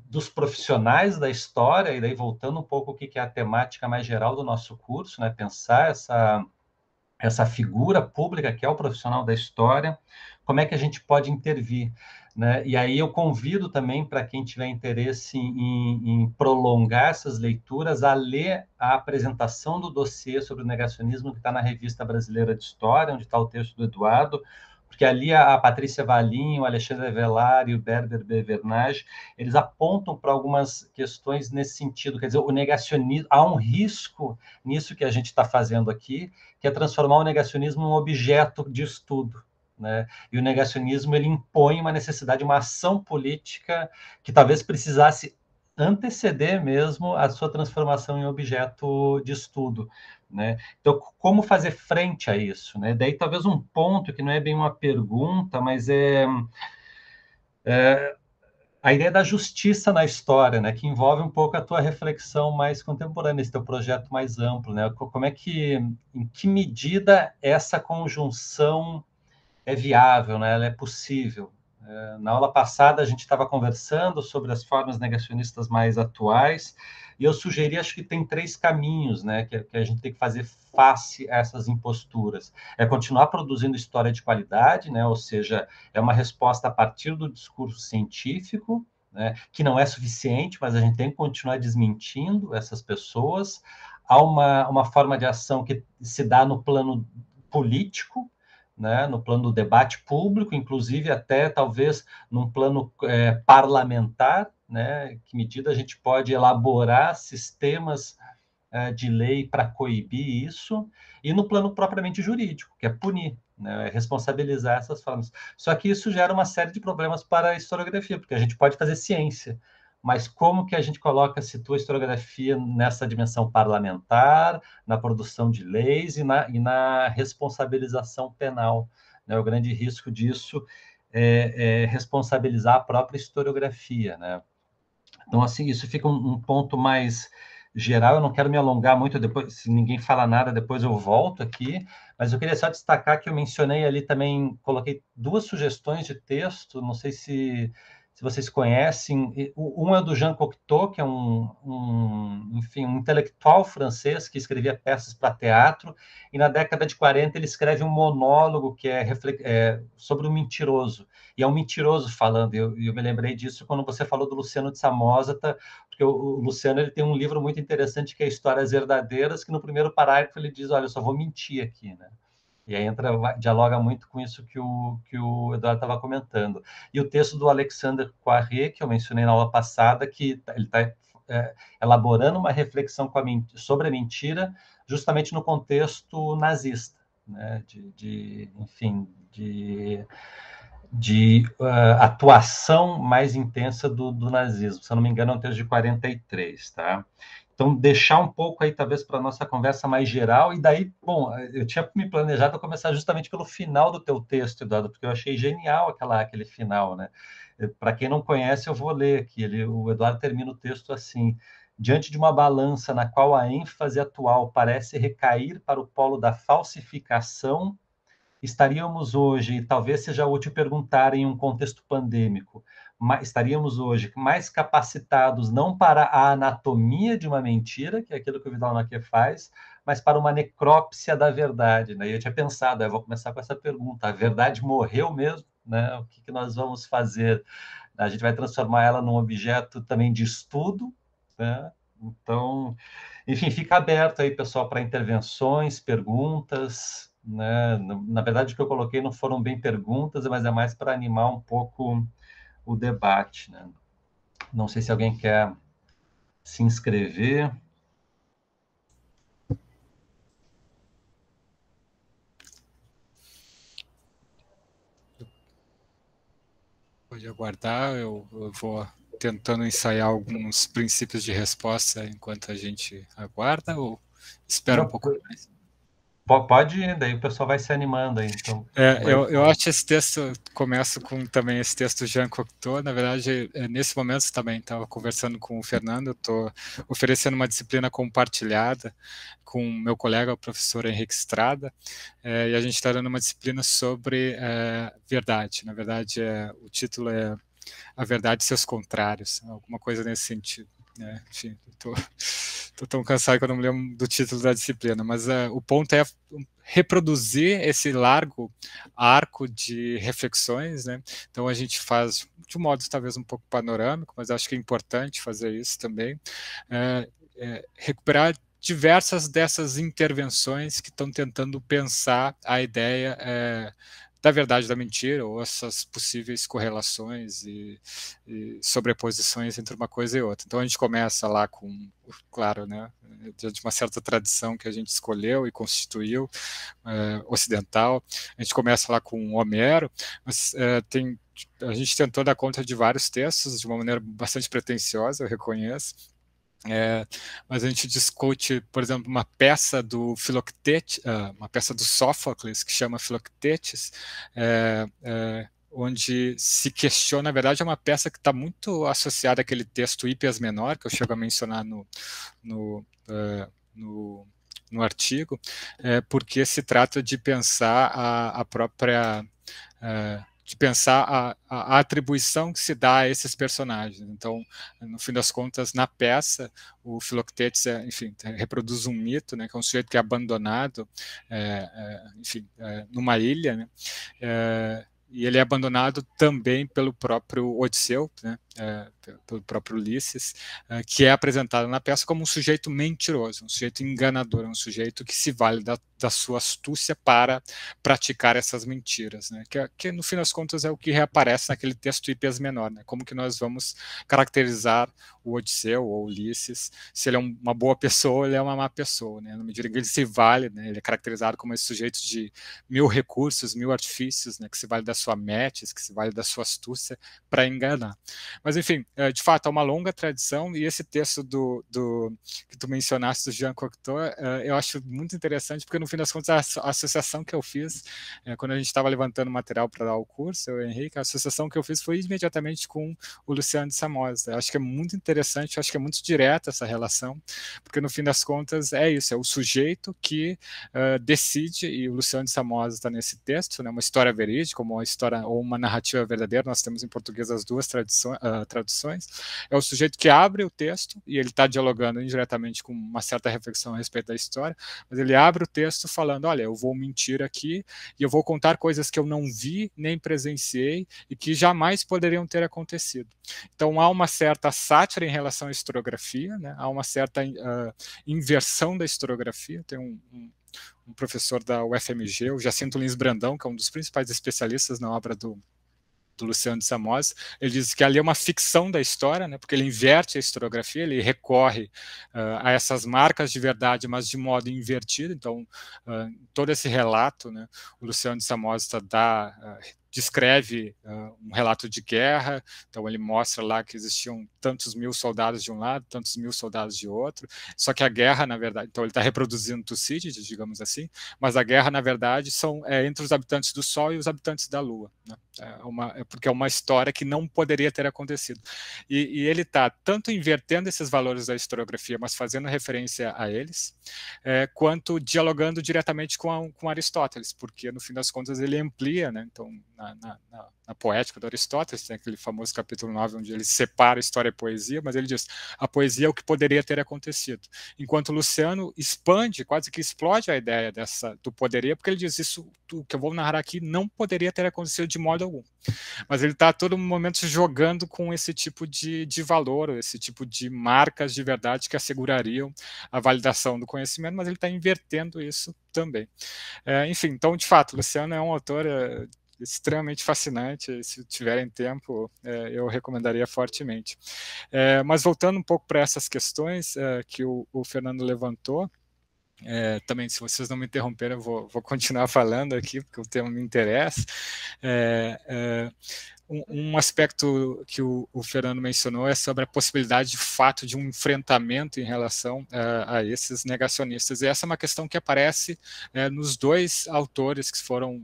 dos profissionais da história, e daí voltando um pouco o que é a temática mais geral do nosso curso, né? Pensar essa figura pública que é o profissional da história, como é que a gente pode intervir, né? E aí eu convido também para quem tiver interesse em prolongar essas leituras a ler a apresentação do dossiê sobre o negacionismo que está na Revista Brasileira de História, onde está o texto do Eduardo, porque ali a Patrícia Valim, o Alexandre Velar e o Berber Bevernage, eles apontam para algumas questões nesse sentido, quer dizer, o negacionismo, há um risco nisso que a gente está fazendo aqui, que é transformar o negacionismo em um objeto de estudo, né? E o negacionismo ele impõe uma necessidade, uma ação política que talvez precisasse anteceder mesmo a sua transformação em objeto de estudo, né? Então, como fazer frente a isso, né? Daí talvez um ponto que não é bem uma pergunta, mas é a ideia da justiça na história, né, que envolve um pouco a tua reflexão mais contemporânea, esse teu projeto mais amplo, né? Como é que, em que medida essa conjunção é viável, né? Ela é possível? Na aula passada a gente estava conversando sobre as formas negacionistas mais atuais e eu sugeri, acho que tem 3 caminhos, né, que a gente tem que fazer face a essas imposturas. É continuar produzindo história de qualidade, né, ou seja, é uma resposta a partir do discurso científico, né, que não é suficiente, mas a gente tem que continuar desmentindo essas pessoas. Há uma forma de ação que se dá no plano político, né, no plano do debate público, inclusive até talvez num plano parlamentar, né? Que medida a gente pode elaborar sistemas de lei para coibir isso, e no plano propriamente jurídico, que é punir, né? É responsabilizar essas formas. Só que isso gera uma série de problemas para a historiografia, porque a gente pode fazer ciência, mas como que a gente situa a historiografia nessa dimensão parlamentar, na produção de leis e na responsabilização penal, né? O grande risco disso é responsabilizar a própria historiografia, né? Então, assim, isso fica um ponto mais geral. Eu não quero me alongar muito, depois, se ninguém fala nada, depois eu volto aqui, mas eu queria só destacar que eu mencionei ali também, coloquei duas sugestões de texto, não sei se vocês conhecem. Um é do Jean Cocteau, que é enfim, um intelectual francês que escrevia peças para teatro, e na década de 40 ele escreve um monólogo que é sobre o mentiroso. E é um mentiroso falando, eu me lembrei disso quando você falou do Luciano de Samosata, porque o Luciano ele tem um livro muito interessante que é Histórias Verdadeiras, que no primeiro parágrafo ele diz, olha, eu só vou mentir aqui, né? E aí dialoga muito com isso que o Eduardo estava comentando. E o texto do Alexandre Poiré, que eu mencionei na aula passada, que ele está elaborando uma reflexão sobre a mentira, justamente no contexto nazista, né? Enfim, de atuação mais intensa do nazismo. Se eu não me engano, é um texto de 43, tá? Então, deixar um pouco aí, talvez, para a nossa conversa mais geral, e daí, bom, eu tinha me planejado começar justamente pelo final do teu texto, Eduardo, porque eu achei genial aquele final, né? Para quem não conhece, eu vou ler aqui. O Eduardo termina o texto assim: diante de uma balança na qual a ênfase atual parece recair para o polo da falsificação, estaríamos hoje, talvez seja útil perguntar em um contexto pandêmico, estaríamos hoje mais capacitados não para a anatomia de uma mentira, que é aquilo que o Vidal Naquet faz, mas para uma necrópsia da verdade, né? E eu tinha pensado, eu vou começar com essa pergunta: a verdade morreu mesmo, né? O que nós vamos fazer? A gente vai transformar ela num objeto também de estudo, né? Então, enfim, fica aberto aí, pessoal, para intervenções, perguntas, né? Na verdade, o que eu coloquei não foram bem perguntas, mas é mais para animar um pouco o debate, né? Não sei se alguém quer se inscrever. Pode aguardar, eu vou tentando ensaiar alguns princípios de resposta enquanto a gente aguarda, ou espera um pouco mais? Pode ir, daí o pessoal vai se animando aí. Então, eu acho que esse texto, começa com também esse texto Jean Cocteau. Na verdade, nesse momento também estava conversando com o Fernando, estou oferecendo uma disciplina compartilhada com meu colega, o professor Henrique Estrada, e a gente está dando uma disciplina sobre verdade. Na verdade, o título é A Verdade e Seus Contrários, alguma coisa nesse sentido. Enfim, estou tão cansado que eu não me lembro do título da disciplina, mas o ponto é reproduzir esse largo arco de reflexões, né? Então a gente faz de um modo talvez um pouco panorâmico, mas acho que é importante fazer isso também, recuperar diversas dessas intervenções que estão tentando pensar a ideia da verdade da mentira, ou essas possíveis correlações e sobreposições entre uma coisa e outra. Então a gente começa lá com, claro, né, de uma certa tradição que a gente escolheu e constituiu, ocidental. A gente começa lá com Homero, mas a gente tentou dar conta de vários textos de uma maneira bastante pretensiosa, eu reconheço. Mas a gente discute, por exemplo, uma peça do Filoctetes, uma peça do Sófocles, que chama Filoctetes, onde se questiona, na verdade é uma peça que está muito associada àquele texto Hípias Menor, que eu chego a mencionar no artigo, porque se trata de pensar a própria... de pensar a atribuição que se dá a esses personagens. Então, no fim das contas, na peça, o Filoctetes, enfim, reproduz um mito, né, que é um sujeito que é abandonado, enfim, numa ilha, né, e ele é abandonado também pelo próprio Odisseu, né, pelo próprio Ulisses, que é apresentado na peça como um sujeito mentiroso, um sujeito enganador, um sujeito que se vale da sua astúcia para praticar essas mentiras, né? Que no fim das contas é o que reaparece naquele texto Hipias menor, né? Como que nós vamos caracterizar o Odisseu ou Ulisses, se ele é uma boa pessoa ou ele é uma má pessoa, né? Na medida que ele se vale, né? Ele é caracterizado como esse sujeito de 1000 recursos, 1000 artifícios, né? Que se vale da sua metis, que se vale da sua astúcia para enganar. Mas, enfim, de fato, há uma longa tradição, e esse texto que tu mencionaste, do Jean Cocteau, eu acho muito interessante, porque, no fim das contas, a associação que eu fiz, quando a gente estava levantando material para dar o curso, eu e o Henrique, a associação que eu fiz foi imediatamente com o Luciano de Samozes. Eu acho que é muito interessante, eu acho que é muito direta essa relação, porque, no fim das contas, é isso, é o sujeito que decide, e o Luciano de Samozes está nesse texto, né, uma história verídica, uma história ou uma narrativa verdadeira, nós temos em português as duas traduções, é o sujeito que abre o texto, e ele está dialogando indiretamente com uma certa reflexão a respeito da história, mas ele abre o texto falando, olha, eu vou mentir aqui, e eu vou contar coisas que eu não vi, nem presenciei, e que jamais poderiam ter acontecido. Então há uma certa sátira em relação à historiografia, né? Há uma certa inversão da historiografia. Tem um professor da UFMG, o Jacinto Lins Brandão, que é um dos principais especialistas na obra do Luciano de Samozes, ele diz que ali é uma ficção da história, né, porque ele inverte a historiografia, ele recorre a essas marcas de verdade, mas de modo invertido. Então, todo esse relato, né, o Luciano de Samozes descreve um relato de guerra, então ele mostra lá que existiam tantos mil soldados de um lado, tantos mil soldados de outro, só que a guerra, na verdade, então ele está reproduzindo Tucídides, digamos assim, mas a guerra, na verdade, é entre os habitantes do Sol e os habitantes da Lua, né? Porque é uma história que não poderia ter acontecido. E ele está tanto invertendo esses valores da historiografia, mas fazendo referência a eles, quanto dialogando diretamente com Aristóteles, porque, no fim das contas, ele amplia, né? Então, na poética do Aristóteles, tem aquele famoso capítulo 9, onde ele separa história e poesia, mas ele diz, a poesia é o que poderia ter acontecido. Enquanto Luciano expande, quase que explode a ideia do poderia, porque ele diz, isso que eu vou narrar aqui não poderia ter acontecido de modo algum. Mas ele está a todo momento jogando com esse tipo de valor, esse tipo de marcas de verdade que assegurariam a validação do conhecimento, mas ele está invertendo isso também. Enfim, então, de fato, Luciano é um autor extremamente fascinante. Se tiverem tempo, eu recomendaria fortemente. Mas voltando um pouco para essas questões que o Fernando levantou, também, se vocês não me interromperem, eu vou continuar falando aqui, porque o tema me interessa. Um aspecto que o Fernando mencionou é sobre a possibilidade de fato de um enfrentamento em relação a esses negacionistas. E essa é uma questão que aparece nos dois autores que foram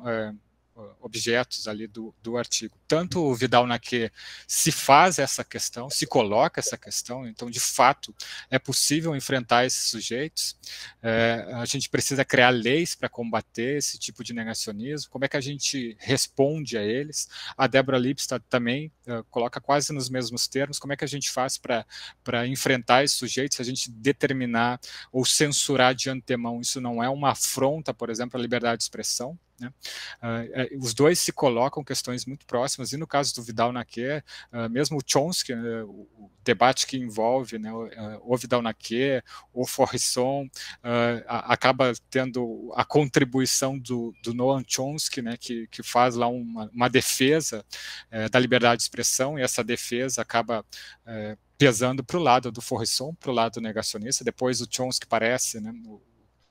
objetos ali do artigo. Tanto o Vidal-Naquet se faz essa questão, se coloca essa questão, então, de fato, é possível enfrentar esses sujeitos, a gente precisa criar leis para combater esse tipo de negacionismo, como é que a gente responde a eles? A Débora Lipstadt também coloca quase nos mesmos termos, como é que a gente faz para enfrentar esses sujeitos, se a gente determinar ou censurar de antemão, isso não é uma afronta, por exemplo, à liberdade de expressão, né? Os dois se colocam questões muito próximas, e no caso do Vidal-Naquet, mesmo o Chomsky, o debate que envolve, né, o Vidal-Naquet, o Faurisson, acaba tendo a contribuição do Noam Chomsky, né, que faz lá uma defesa da liberdade de expressão, e essa defesa acaba pesando para o lado do Faurisson, para o lado negacionista. Depois o Chomsky parece, né,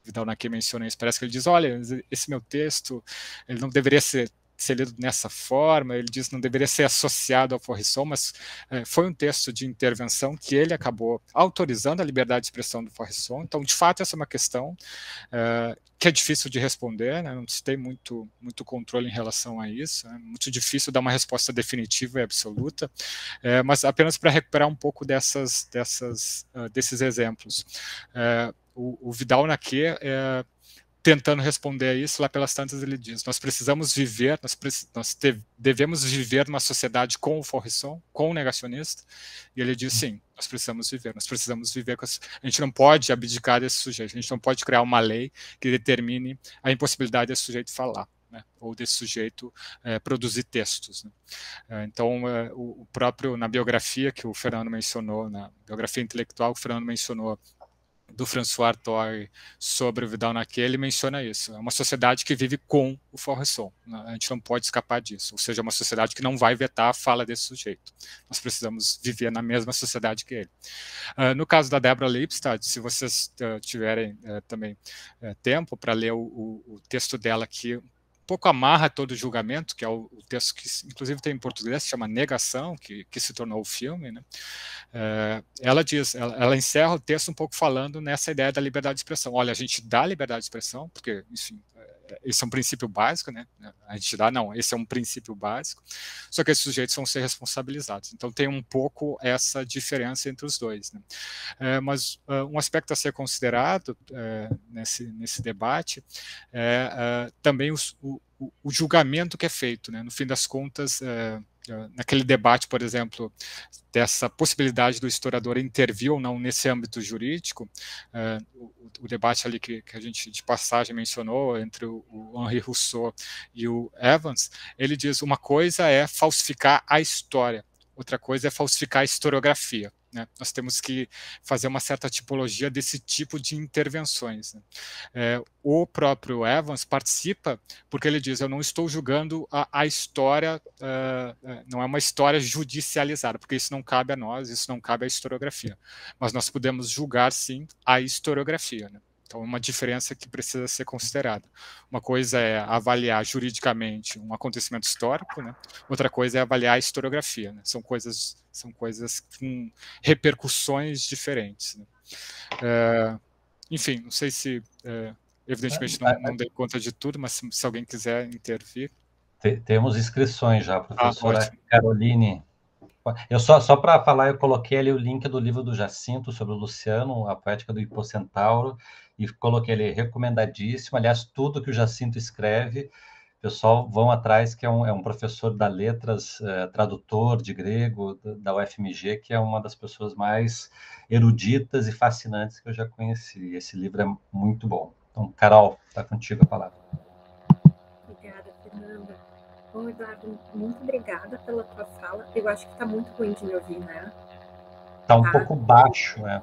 Vidal-Naquet menciona isso, parece que ele diz, olha, esse meu texto, ele não deveria ser lido dessa forma, ele diz que não deveria ser associado ao Faurisson, mas foi um texto de intervenção que ele acabou autorizando a liberdade de expressão do Faurisson. Então, de fato, essa é uma questão que é difícil de responder, né? Não se tem muito controle em relação a isso, é muito difícil dar uma resposta definitiva e absoluta, mas apenas para recuperar um pouco desses exemplos. O Vidal-Naquet, tentando responder a isso, lá pelas tantas ele diz, nós precisamos viver, devemos viver numa sociedade com o Faurisson, com o negacionista, e ele diz, sim, nós precisamos viver com a gente não pode abdicar desse sujeito, a gente não pode criar uma lei que determine a impossibilidade desse sujeito falar. né, ou desse sujeito produzir textos, né. Então, o próprio, na biografia que o Fernando mencionou, na biografia intelectual que o Fernando mencionou, do François Artois sobre o Vidal Naquet, ele menciona isso. É uma sociedade que vive com o Fauresson. A gente não pode escapar disso. Ou seja, é uma sociedade que não vai vetar a fala desse sujeito. Nós precisamos viver na mesma sociedade que ele. No caso da Deborah Lipstadt, se vocês tiverem também tempo para ler o texto dela aqui, pouco amarra todo o julgamento, que é o texto que, inclusive, tem em português, se chama Negação, que se tornou o filme, né? Ela diz, ela encerra o texto um pouco falando nessa ideia da liberdade de expressão. Olha, a gente dá liberdade de expressão, porque, enfim, esse é um princípio básico, né? A gente dá, não, esse é um princípio básico, só que esses sujeitos vão ser responsabilizados. Então, tem um pouco essa diferença entre os dois, né? Mas um aspecto a ser considerado nesse debate é também o julgamento que é feito, né? No fim das contas, naquele debate, por exemplo, dessa possibilidade do historiador intervir ou não nesse âmbito jurídico, o debate ali que a gente de passagem mencionou entre o Henri Rousseau e o Evans, ele diz uma coisa é falsificar a história, outra coisa é falsificar a historiografia. Né? Nós temos que fazer uma certa tipologia desse tipo de intervenções. Né? O próprio Evans participa porque ele diz, eu não estou julgando a história, não é uma história judicializada, porque isso não cabe a nós, isso não cabe à historiografia. Mas nós podemos julgar, sim, a historiografia. Né? Então, é uma diferença que precisa ser considerada. Uma coisa é avaliar juridicamente um acontecimento histórico, né? Outra coisa é avaliar a historiografia. Né? São coisas com repercussões diferentes. Né? Enfim, não sei se, evidentemente, não dei conta de tudo, mas se alguém quiser intervir. Temos inscrições já, professora Ótimo. Caroline. Eu só para falar, eu coloquei ali o link do livro do Jacinto sobre o Luciano, A Poética do Hipocentauro, e coloquei ali recomendadíssimo. Aliás, tudo que o Jacinto escreve, pessoal, vão atrás, que é um professor da Letras, tradutor de grego, da UFMG, que é uma das pessoas mais eruditas e fascinantes que eu já conheci. Esse livro é muito bom. Então, Carol, está contigo a palavra. Obrigada, Fernanda. Bom, Eduardo, muito obrigada pela tua fala. Eu acho que está muito ruim de me ouvir, né? Está um pouco baixo, né?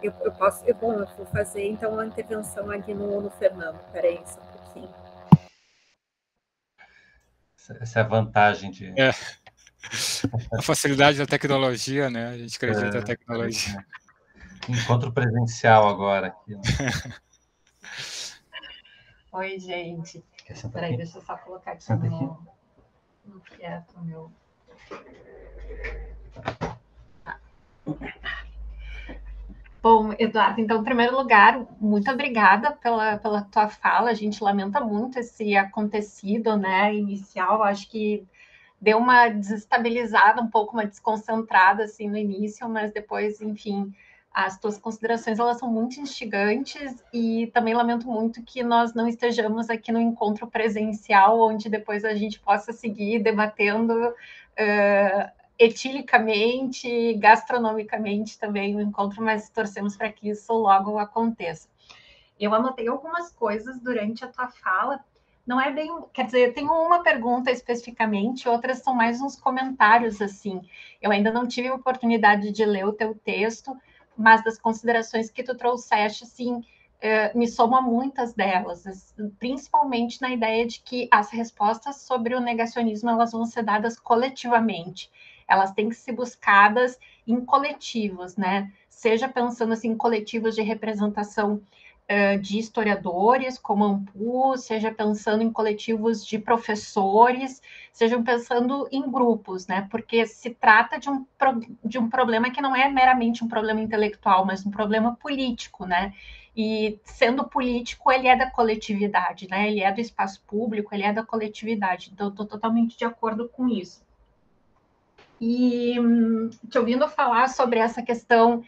Eu vou fazer então uma intervenção aqui no Fernando. Peraí, só um pouquinho. Essa é a vantagem de... A facilidade da tecnologia, né? A gente acredita na tecnologia. Encontro presencial agora aqui. Né? Oi, gente. Peraí, deixa eu só colocar aqui no quieto, meu. Bom, Eduardo, então, em primeiro lugar, muito obrigada pela tua fala. A gente lamenta muito esse acontecido, né, inicial. Acho que deu uma desestabilizada, um pouco uma desconcentrada, assim, no início, mas depois, enfim, as tuas considerações, elas são muito instigantes e também lamento muito que nós não estejamos aqui no encontro presencial, onde depois a gente possa seguir debatendo etilicamente, gastronomicamente também o encontro, mas torcemos para que isso logo aconteça. Eu anotei algumas coisas durante a tua fala, não é bem, quer dizer, eu tenho uma pergunta especificamente, outras são mais uns comentários, assim. Eu ainda não tive a oportunidade de ler o teu texto, mas das considerações que tu trouxeste, assim, me soma muitas delas, principalmente na ideia de que as respostas sobre o negacionismo, elas vão ser dadas coletivamente. Elas têm que ser buscadas em coletivos, né? Seja pensando assim, em coletivos de representação de historiadores, como Ampu, seja pensando em coletivos de professores, sejam pensando em grupos, né? Porque se trata de um problema que não é meramente um problema intelectual, mas um problema político, né? E sendo político, ele é da coletividade, né? Ele é do espaço público, ele é da coletividade. Então, estou totalmente de acordo com isso. E te ouvindo falar sobre essa questão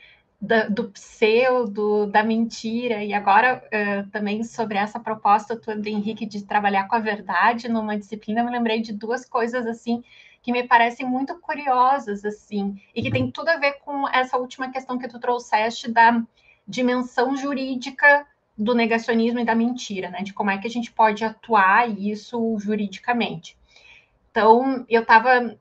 do pseudo, da mentira, e agora também sobre essa proposta tua do Henrique de trabalhar com a verdade numa disciplina, eu me lembrei de duas coisas assim que me parecem muito curiosas, assim, e que tem tudo a ver com essa última questão que tu trouxeste da dimensão jurídica do negacionismo e da mentira, né? De como é que a gente pode atuar isso juridicamente. Então, eu estava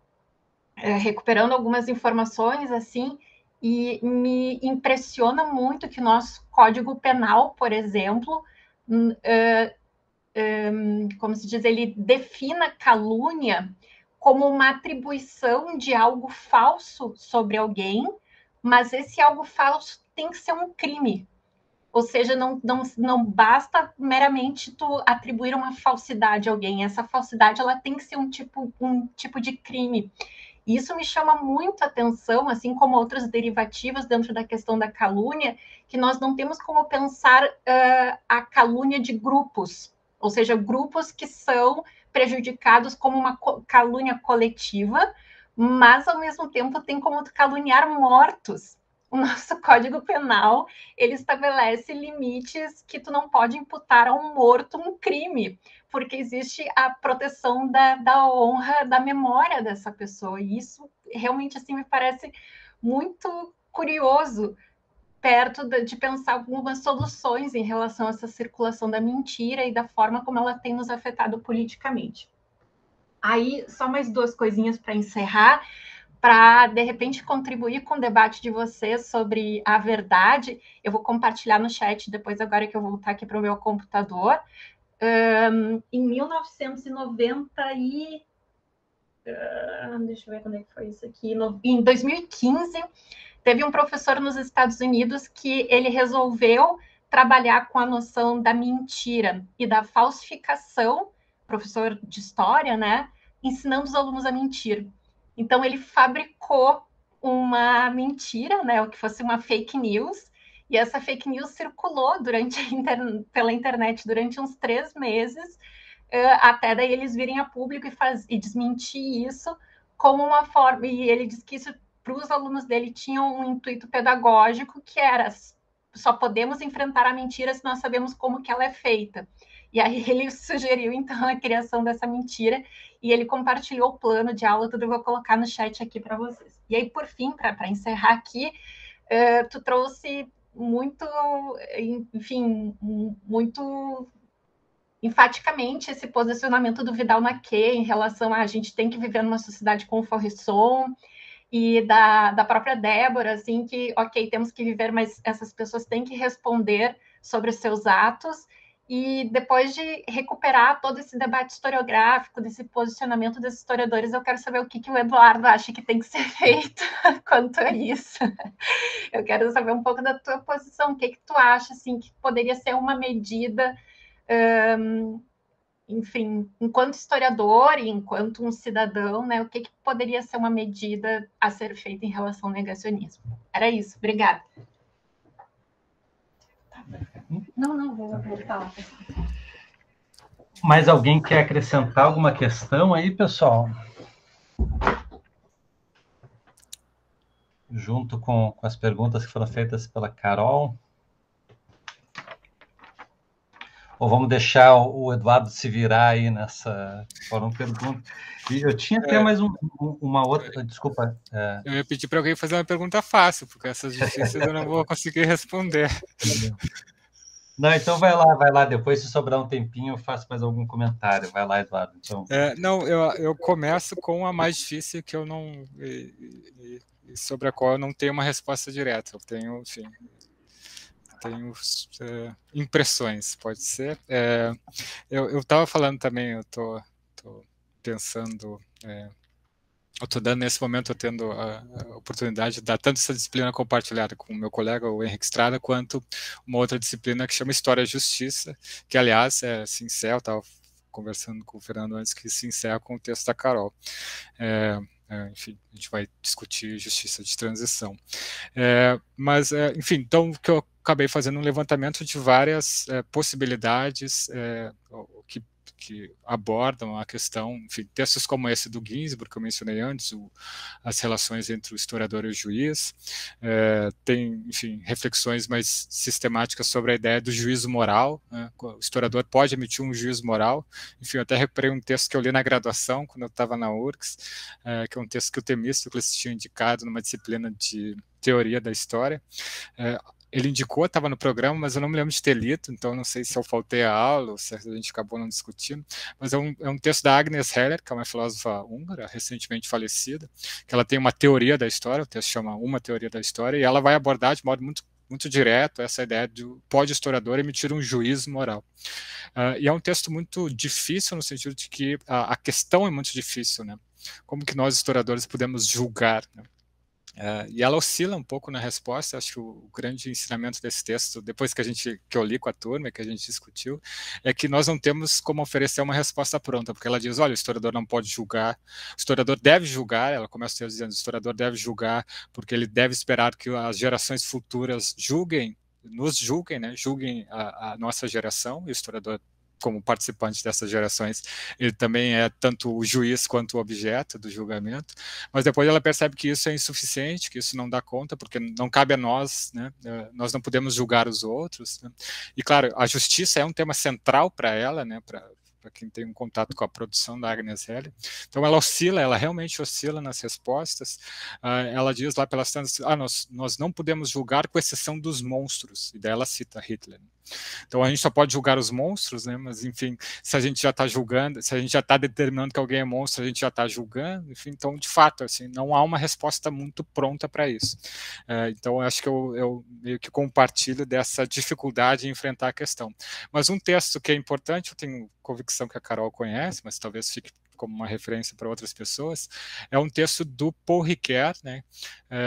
recuperando algumas informações, assim, e me impressiona muito que nosso Código Penal, por exemplo, como se diz, ele defina calúnia como uma atribuição de algo falso sobre alguém, mas esse algo falso tem que ser um crime. Ou seja, não basta meramente tu atribuir uma falsidade a alguém. Essa falsidade ela tem que ser um tipo de crime. E isso me chama muito a atenção, assim como outras derivativas dentro da questão da calúnia, que nós não temos como pensar a calúnia de grupos, ou seja, grupos que são prejudicados como uma calúnia coletiva, mas ao mesmo tempo tem como caluniar mortos. O nosso Código Penal, ele estabelece limites que tu não pode imputar a um morto um crime, porque existe a proteção da honra, da memória dessa pessoa, e isso realmente assim me parece muito curioso, perto de pensar algumas soluções em relação a essa circulação da mentira e da forma como ela tem nos afetado politicamente. Aí, só mais duas coisinhas para encerrar, para, de repente, contribuir com o debate de vocês sobre a verdade. Eu vou compartilhar no chat depois, agora que eu voltar aqui para o meu computador. Em 1990 e... deixa eu ver quando é que foi isso aqui. Em 2015, teve um professor nos Estados Unidos que ele resolveu trabalhar com a noção da mentira e da falsificação, professor de história, né? Ensinando os alunos a mentir. Então, ele fabricou uma mentira, né, o que fosse uma fake news, e essa fake news circulou pela internet durante uns 3 meses, até daí eles virem a público e desmentir isso como uma forma, e ele disse que isso para os alunos dele tinha um intuito pedagógico, que era só podemos enfrentar a mentira se nós sabemos como que ela é feita. E aí ele sugeriu, então, a criação dessa mentira, e ele compartilhou o plano de aula, tudo eu vou colocar no chat aqui para vocês. E aí, por fim, para encerrar aqui, tu trouxe muito, enfim, muito enfaticamente esse posicionamento do Vidal Naquet em relação a gente tem que viver numa sociedade com Faurisson, e da própria Débora, assim, que, ok, temos que viver, mas essas pessoas têm que responder sobre os seus atos, e depois de recuperar todo esse debate historiográfico, desse posicionamento desses historiadores, eu quero saber o que o Eduardo acha que tem que ser feito quanto a isso. Eu quero saber um pouco da tua posição, o que tu acha, assim, que poderia ser uma medida... enfim, enquanto historiador e enquanto um cidadão, né, o que poderia ser uma medida a ser feita em relação ao negacionismo? Era isso, obrigada. Não, vou voltar. Mais alguém quer acrescentar alguma questão aí, pessoal? Junto com as perguntas que foram feitas pela Carol. Ou vamos deixar o Eduardo se virar aí nessa... Foram perguntas. E eu tinha até mais uma outra... Desculpa. Eu ia pedir para alguém fazer uma pergunta fácil, porque essas difíceis eu não vou conseguir responder. Não, então vai lá. Depois, se sobrar um tempinho, eu faço mais algum comentário. Vai lá, Eduardo. Então. Não, eu começo com a mais difícil, que eu não... sobre a qual eu não tenho uma resposta direta. Eu tenho, enfim... tenho impressões, pode ser. Eu estava falando também, eu estou pensando, eu estou dando nesse momento, eu tendo a oportunidade de dar tanto essa disciplina compartilhada com o meu colega, o Henrique Estrada, quanto uma outra disciplina que chama História e Justiça, que, aliás, se encerra, eu estava conversando com o Fernando antes, que se encerra com o texto da Carol. Enfim, a gente vai discutir justiça de transição. Mas, enfim, então, o que eu acabei fazendo um levantamento de várias possibilidades que abordam a questão, enfim, textos como esse do Ginsburg, que eu mencionei antes, as relações entre o historiador e o juiz, tem, enfim, reflexões mais sistemáticas sobre a ideia do juízo moral, né? O historiador pode emitir um juízo moral. Enfim, eu até recuperei um texto que eu li na graduação, quando eu estava na URGS, que é um texto que o Temístocles tinha indicado numa disciplina de teoria da história. ele indicou, estava no programa, mas eu não me lembro de ter lido, então não sei se eu faltei a aula ou se a gente acabou não discutindo, mas é um texto da Agnes Heller, que é uma filósofa húngara, recentemente falecida, que ela tem uma teoria da história, o texto chama Uma Teoria da História, e ela vai abordar de modo muito direto essa ideia de pode o historiador emitir um juízo moral. E é um texto muito difícil no sentido de que a questão é muito difícil, né? Como que nós historiadores podemos julgar, né? E ela oscila um pouco na resposta. Acho que o grande ensinamento desse texto, depois que eu li com a turma, que a gente discutiu, é que nós não temos como oferecer uma resposta pronta, porque ela diz, olha, o historiador não pode julgar, o historiador deve julgar, ela começa o texto dizendo, o historiador deve julgar, porque ele deve esperar que as gerações futuras nos julguem, né, julguem a nossa geração, e o historiador, como participante dessas gerações, ele também é tanto o juiz quanto o objeto do julgamento, mas depois ela percebe que isso é insuficiente, que isso não dá conta, porque não cabe a nós, né? Nós não podemos julgar os outros, né? E claro, a justiça é um tema central para ela, né? Para quem tem um contato com a produção da Agnes Heller. Então ela realmente oscila nas respostas. Ela diz lá pelas tantas, nós não podemos julgar com exceção dos monstros, e daí ela cita Hitler. Então a gente só pode julgar os monstros, né? Mas enfim, se a gente já está julgando, se a gente já está determinando que alguém é monstro, a gente já está julgando, enfim, então de fato, assim, não há uma resposta muito pronta para isso. Então eu acho que eu meio que compartilho dessa dificuldade em enfrentar a questão. Mas um texto que é importante, eu tenho convicção que a Carol conhece, mas talvez fique como uma referência para outras pessoas, é um texto do Paul Ricoeur, né,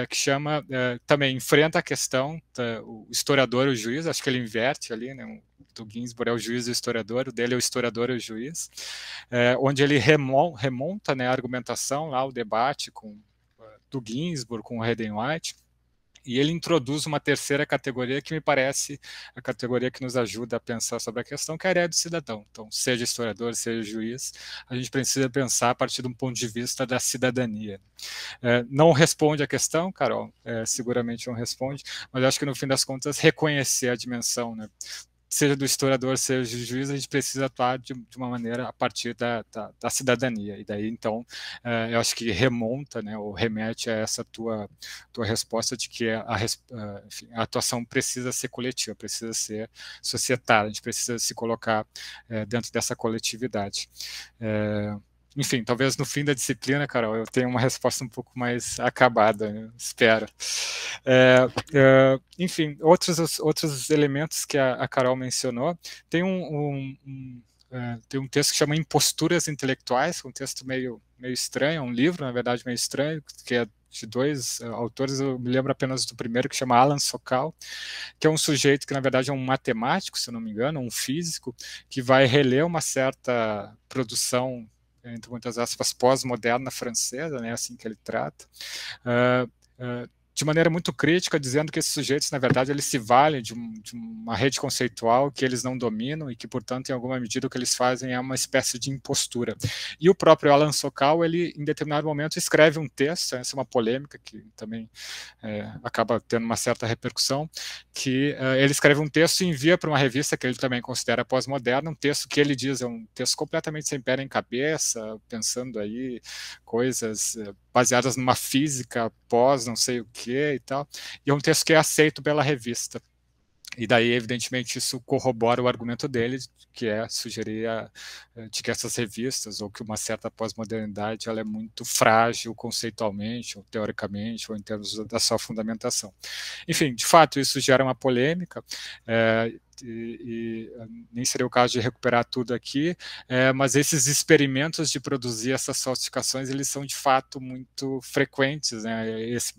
que chama, também enfrenta a questão, o historiador e o juiz, acho que ele inverte ali, né, do Ginsburg é o juiz e o historiador, o dele é o historiador e o juiz, onde ele remonta, né, a argumentação, lá o debate do Ginsburg com o Hayden White, e ele introduz uma terceira categoria que me parece a categoria que nos ajuda a pensar sobre a questão, que é a ideia do cidadão. Então, seja historiador, seja juiz, a gente precisa pensar a partir de um ponto de vista da cidadania. Não responde a questão, Carol, seguramente não responde, mas acho que no fim das contas reconhecer a dimensão, né? Seja do historiador, seja do juiz, a gente precisa atuar de uma maneira a partir da cidadania. E daí, então, eu acho que remonta, né, ou remete a essa tua resposta de que enfim, a atuação precisa ser coletiva, precisa ser societária, a gente precisa se colocar dentro dessa coletividade. Enfim, talvez no fim da disciplina, Carol, eu tenha uma resposta um pouco mais acabada, né? Espero. Enfim, outros elementos que a Carol mencionou, tem tem um texto que chama Imposturas Intelectuais, um texto meio estranho, um livro, na verdade, meio estranho, que é de dois autores, eu me lembro apenas do primeiro, que chama Alan Sokal, que é um sujeito que, na verdade, é um matemático, se eu não me engano, um físico, que vai reler uma certa produção, entre muitas aspas, pós-moderna francesa, né, assim que ele trata, de maneira muito crítica, dizendo que esses sujeitos, na verdade, eles se valem de uma rede conceitual que eles não dominam e que, portanto, em alguma medida, o que eles fazem é uma espécie de impostura. E o próprio Alan Sokal, ele, em determinado momento, escreve um texto, essa é uma polêmica que também acaba tendo uma certa repercussão, que ele escreve um texto e envia para uma revista que ele também considera pós-moderna, um texto que ele diz é um texto completamente sem pé nem cabeça, pensando aí coisas baseadas numa física pós não sei o que e tal, e é um texto que é aceito pela revista. E daí, evidentemente, isso corrobora o argumento dele, que é sugerir de que essas revistas, ou que uma certa pós-modernidade, ela é muito frágil conceitualmente, ou teoricamente, ou em termos da sua fundamentação. Enfim, de fato, isso gera uma polêmica, e nem seria o caso de recuperar tudo aqui, mas esses experimentos de produzir essas falsificações, eles são de fato muito frequentes, né? Esse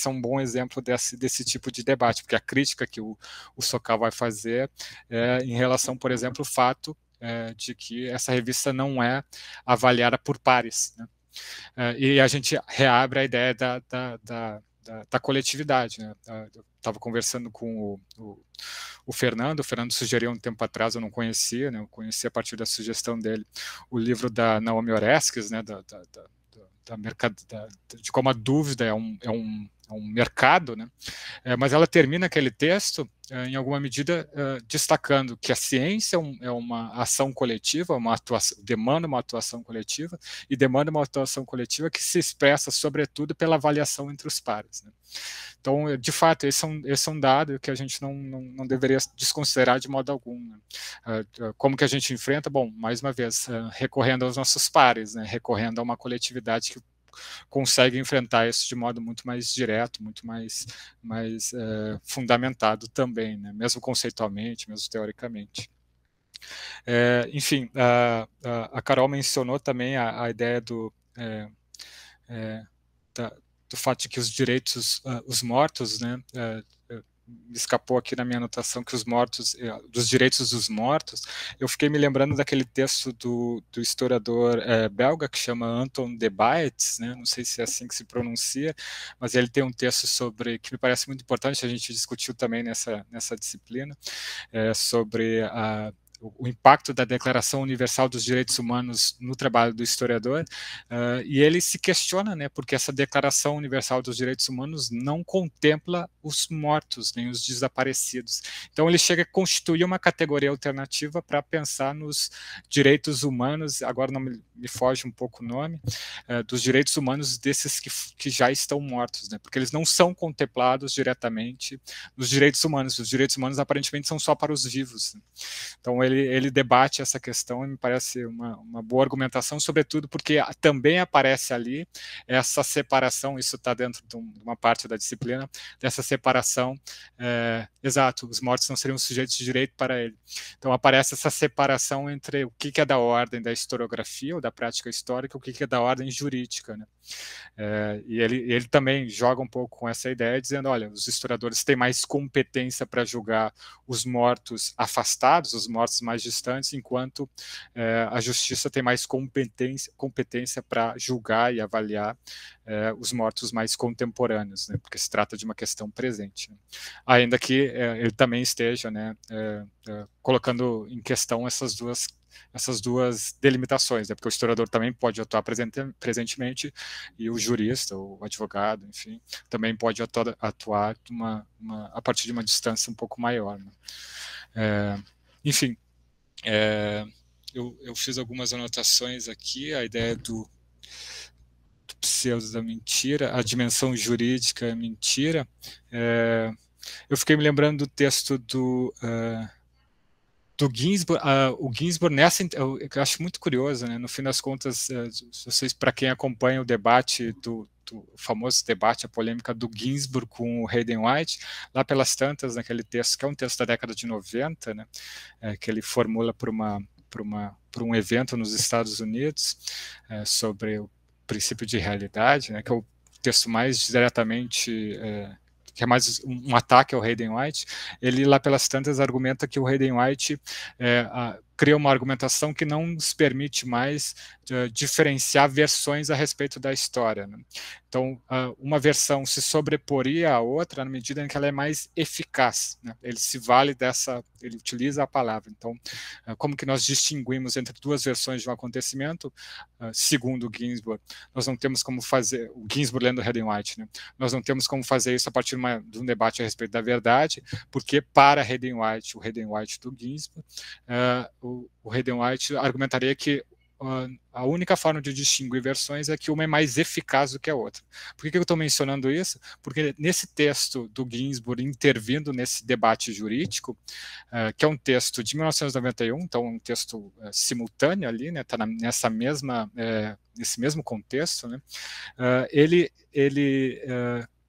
é um bom exemplo desse tipo de debate, porque a crítica que o Sokal vai fazer em relação, por exemplo, ao fato de que essa revista não é avaliada por pares, né? E a gente reabre a ideia da coletividade, né? Eu estava conversando com o Fernando sugeriu um tempo atrás, eu não conhecia, né? Eu conheci a partir da sugestão dele o livro da Naomi Oreskes, né? De como a dúvida é um mercado, né? Mas ela termina aquele texto, em alguma medida, destacando que a ciência é uma ação coletiva, demanda uma atuação coletiva, e demanda uma atuação coletiva que se expressa, sobretudo, pela avaliação entre os pares, né? Então, de fato, esse é um dado que a gente não deveria desconsiderar de modo algum, né? Como que a gente enfrenta? Bom, mais uma vez, recorrendo aos nossos pares, né? Recorrendo a uma coletividade que consegue enfrentar isso de modo muito mais direto, muito mais fundamentado também, né? Mesmo conceitualmente, mesmo teoricamente. Enfim, a Carol mencionou também a ideia do fato de que os direitos, os mortos, né, me escapou aqui na minha anotação que os mortos, dos direitos dos mortos, eu fiquei me lembrando daquele texto do historiador belga que chama Anton de Baetz, né, não sei se é assim que se pronuncia, mas ele tem um texto que me parece muito importante, a gente discutiu também nessa disciplina, sobre o impacto da Declaração Universal dos Direitos Humanos no trabalho do historiador, e ele se questiona, né, porque essa Declaração Universal dos Direitos Humanos não contempla os mortos, nem os desaparecidos. Então ele chega a constituir uma categoria alternativa para pensar nos direitos humanos, agora não me foge um pouco o nome, dos direitos humanos desses que já estão mortos, né, porque eles não são contemplados diretamente nos direitos humanos. Os direitos humanos aparentemente são só para os vivos, né? Então ele debate essa questão e me parece uma boa argumentação, sobretudo porque também aparece ali essa separação, isso está dentro de uma parte da disciplina, dessa separação, exato, os mortos não seriam sujeitos de direito para ele. Então aparece essa separação entre o que é da ordem da historiografia, ou da prática histórica, o que é da ordem jurídica, né? E ele também joga um pouco com essa ideia, dizendo, olha, os historiadores têm mais competência para julgar os mortos afastados, os mortos mais distantes, enquanto a justiça tem mais competência para julgar e avaliar os mortos mais contemporâneos, né, porque se trata de uma questão presente, né? Ainda que ele também esteja, né, colocando em questão essas duas delimitações, né? Porque o historiador também pode atuar presentemente e o jurista, o advogado, enfim, também pode atuar a partir de uma distância um pouco maior, né? Enfim, eu fiz algumas anotações aqui, a ideia do pseudo da mentira, a dimensão jurídica é mentira. Eu fiquei me lembrando do texto do Ginsburg, o Ginsburg eu acho muito curioso, né? No fim das contas, vocês, para quem acompanha o debate do famoso debate, a polêmica do Ginsburg com o Hayden White, lá pelas tantas, naquele texto, que é um texto da década de 90, né? Que ele formula por um evento nos Estados Unidos, sobre o princípio de realidade, né? Que é o texto mais diretamente que é mais um ataque ao Hayden White. Ele, lá pelas tantas, argumenta que o Hayden White cria uma argumentação que não nos permite mais diferenciar versões a respeito da história, né? Então, uma versão se sobreporia à outra na medida em que ela é mais eficaz, né? Ele se vale ele utiliza a palavra. Então, como que nós distinguimos entre duas versões de um acontecimento? Segundo o Ginsburg, nós não temos como fazer, o Ginsburg lendo Hayden White, né? Nós não temos como fazer isso a partir de um debate a respeito da verdade, porque para Hayden White, o Hayden White do Ginsburg, o Hayden White argumentaria que a única forma de distinguir versões é que uma é mais eficaz do que a outra. Por que eu estou mencionando isso? Porque nesse texto do Ginsburg, intervindo nesse debate jurídico, que é um texto de 1991, então um texto simultâneo ali, né, está nesse mesmo contexto, né, ele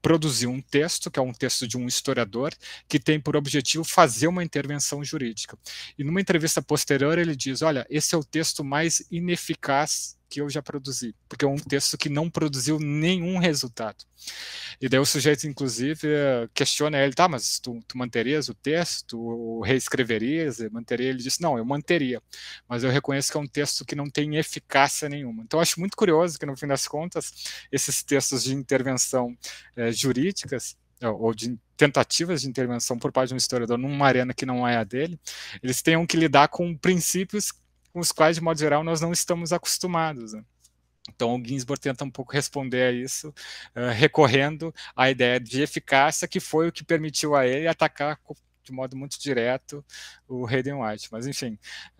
produziu um texto, que é um texto de um historiador, que tem por objetivo fazer uma intervenção jurídica. E numa entrevista posterior ele diz, olha, esse é o texto mais ineficaz que eu já produzi, porque é um texto que não produziu nenhum resultado. E daí o sujeito, inclusive, questiona ele, tá, mas tu manterias o texto, ou reescreverias, manteria? Ele disse, não, eu manteria, mas eu reconheço que é um texto que não tem eficácia nenhuma. Então, eu acho muito curioso que, no fim das contas, esses textos de intervenção jurídicas, ou de tentativas de intervenção por parte de um historiador numa arena que não é a dele, eles tenham que lidar com princípios com os quais, de modo geral, nós não estamos acostumados, né? Então, o Ginsburg tenta um pouco responder a isso, recorrendo à ideia de eficácia, que foi o que permitiu a ele atacar de modo muito direto o Hayden White. Mas, enfim,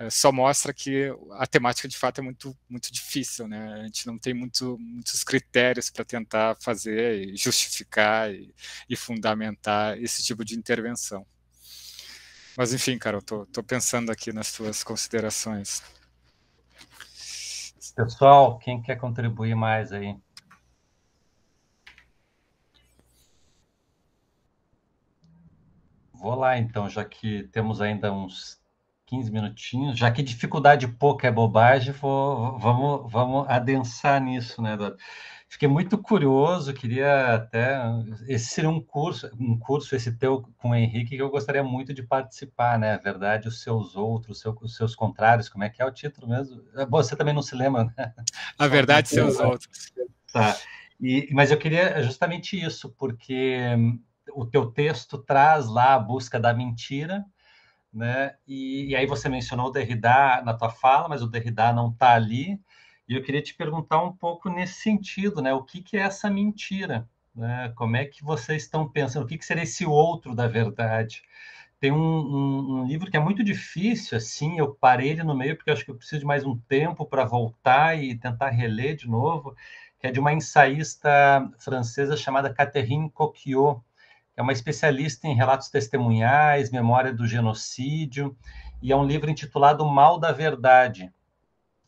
só mostra que a temática, de fato, é muito, muito difícil, né? A gente não tem muitos critérios para tentar fazer e justificar e fundamentar esse tipo de intervenção. Mas, enfim, Carol, estou pensando aqui nas suas considerações. Pessoal, quem quer contribuir mais aí? Vou lá, então, já que temos ainda uns 15 minutinhos, já que dificuldade pouca é bobagem, vamos adensar nisso, né, Eduardo? Fiquei muito curioso, queria até... Esse seria um curso esse teu com o Henrique, que eu gostaria muito de participar, né? A verdade, os seus outros, os seus contrários, como é que é o título mesmo? Você também não se lembra, né? A verdade, seus outros. Tá. Mas eu queria justamente isso, porque o teu texto traz lá a busca da mentira, né? E aí você mencionou o Derrida na tua fala, mas o Derrida não está ali. E eu queria te perguntar um pouco nesse sentido, né? O que é essa mentira? Né? Como é que vocês estão pensando? O que seria esse outro da verdade? Tem um livro que é muito difícil, assim, eu parei ele no meio porque eu acho que eu preciso de mais um tempo para voltar e tentar reler de novo, que é de uma ensaísta francesa chamada Catherine Coquillot, que é uma especialista em relatos testemunhais, memória do genocídio, e é um livro intitulado O Mal da Verdade.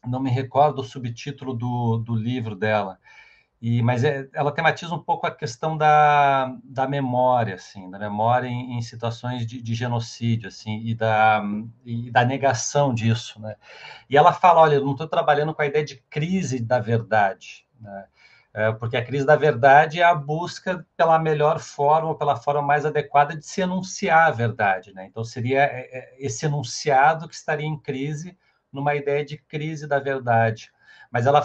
Não me recordo o subtítulo do livro dela, mas ela tematiza um pouco a questão da memória, assim, da memória em situações de genocídio, assim, e da negação disso, né? E ela fala, olha, eu não estou trabalhando com a ideia de crise da verdade, né? Porque a crise da verdade é a busca pela melhor forma, ou pela forma mais adequada de se enunciar a verdade, né? Então, seria esse enunciado que estaria em crise numa ideia de crise da verdade. Mas ela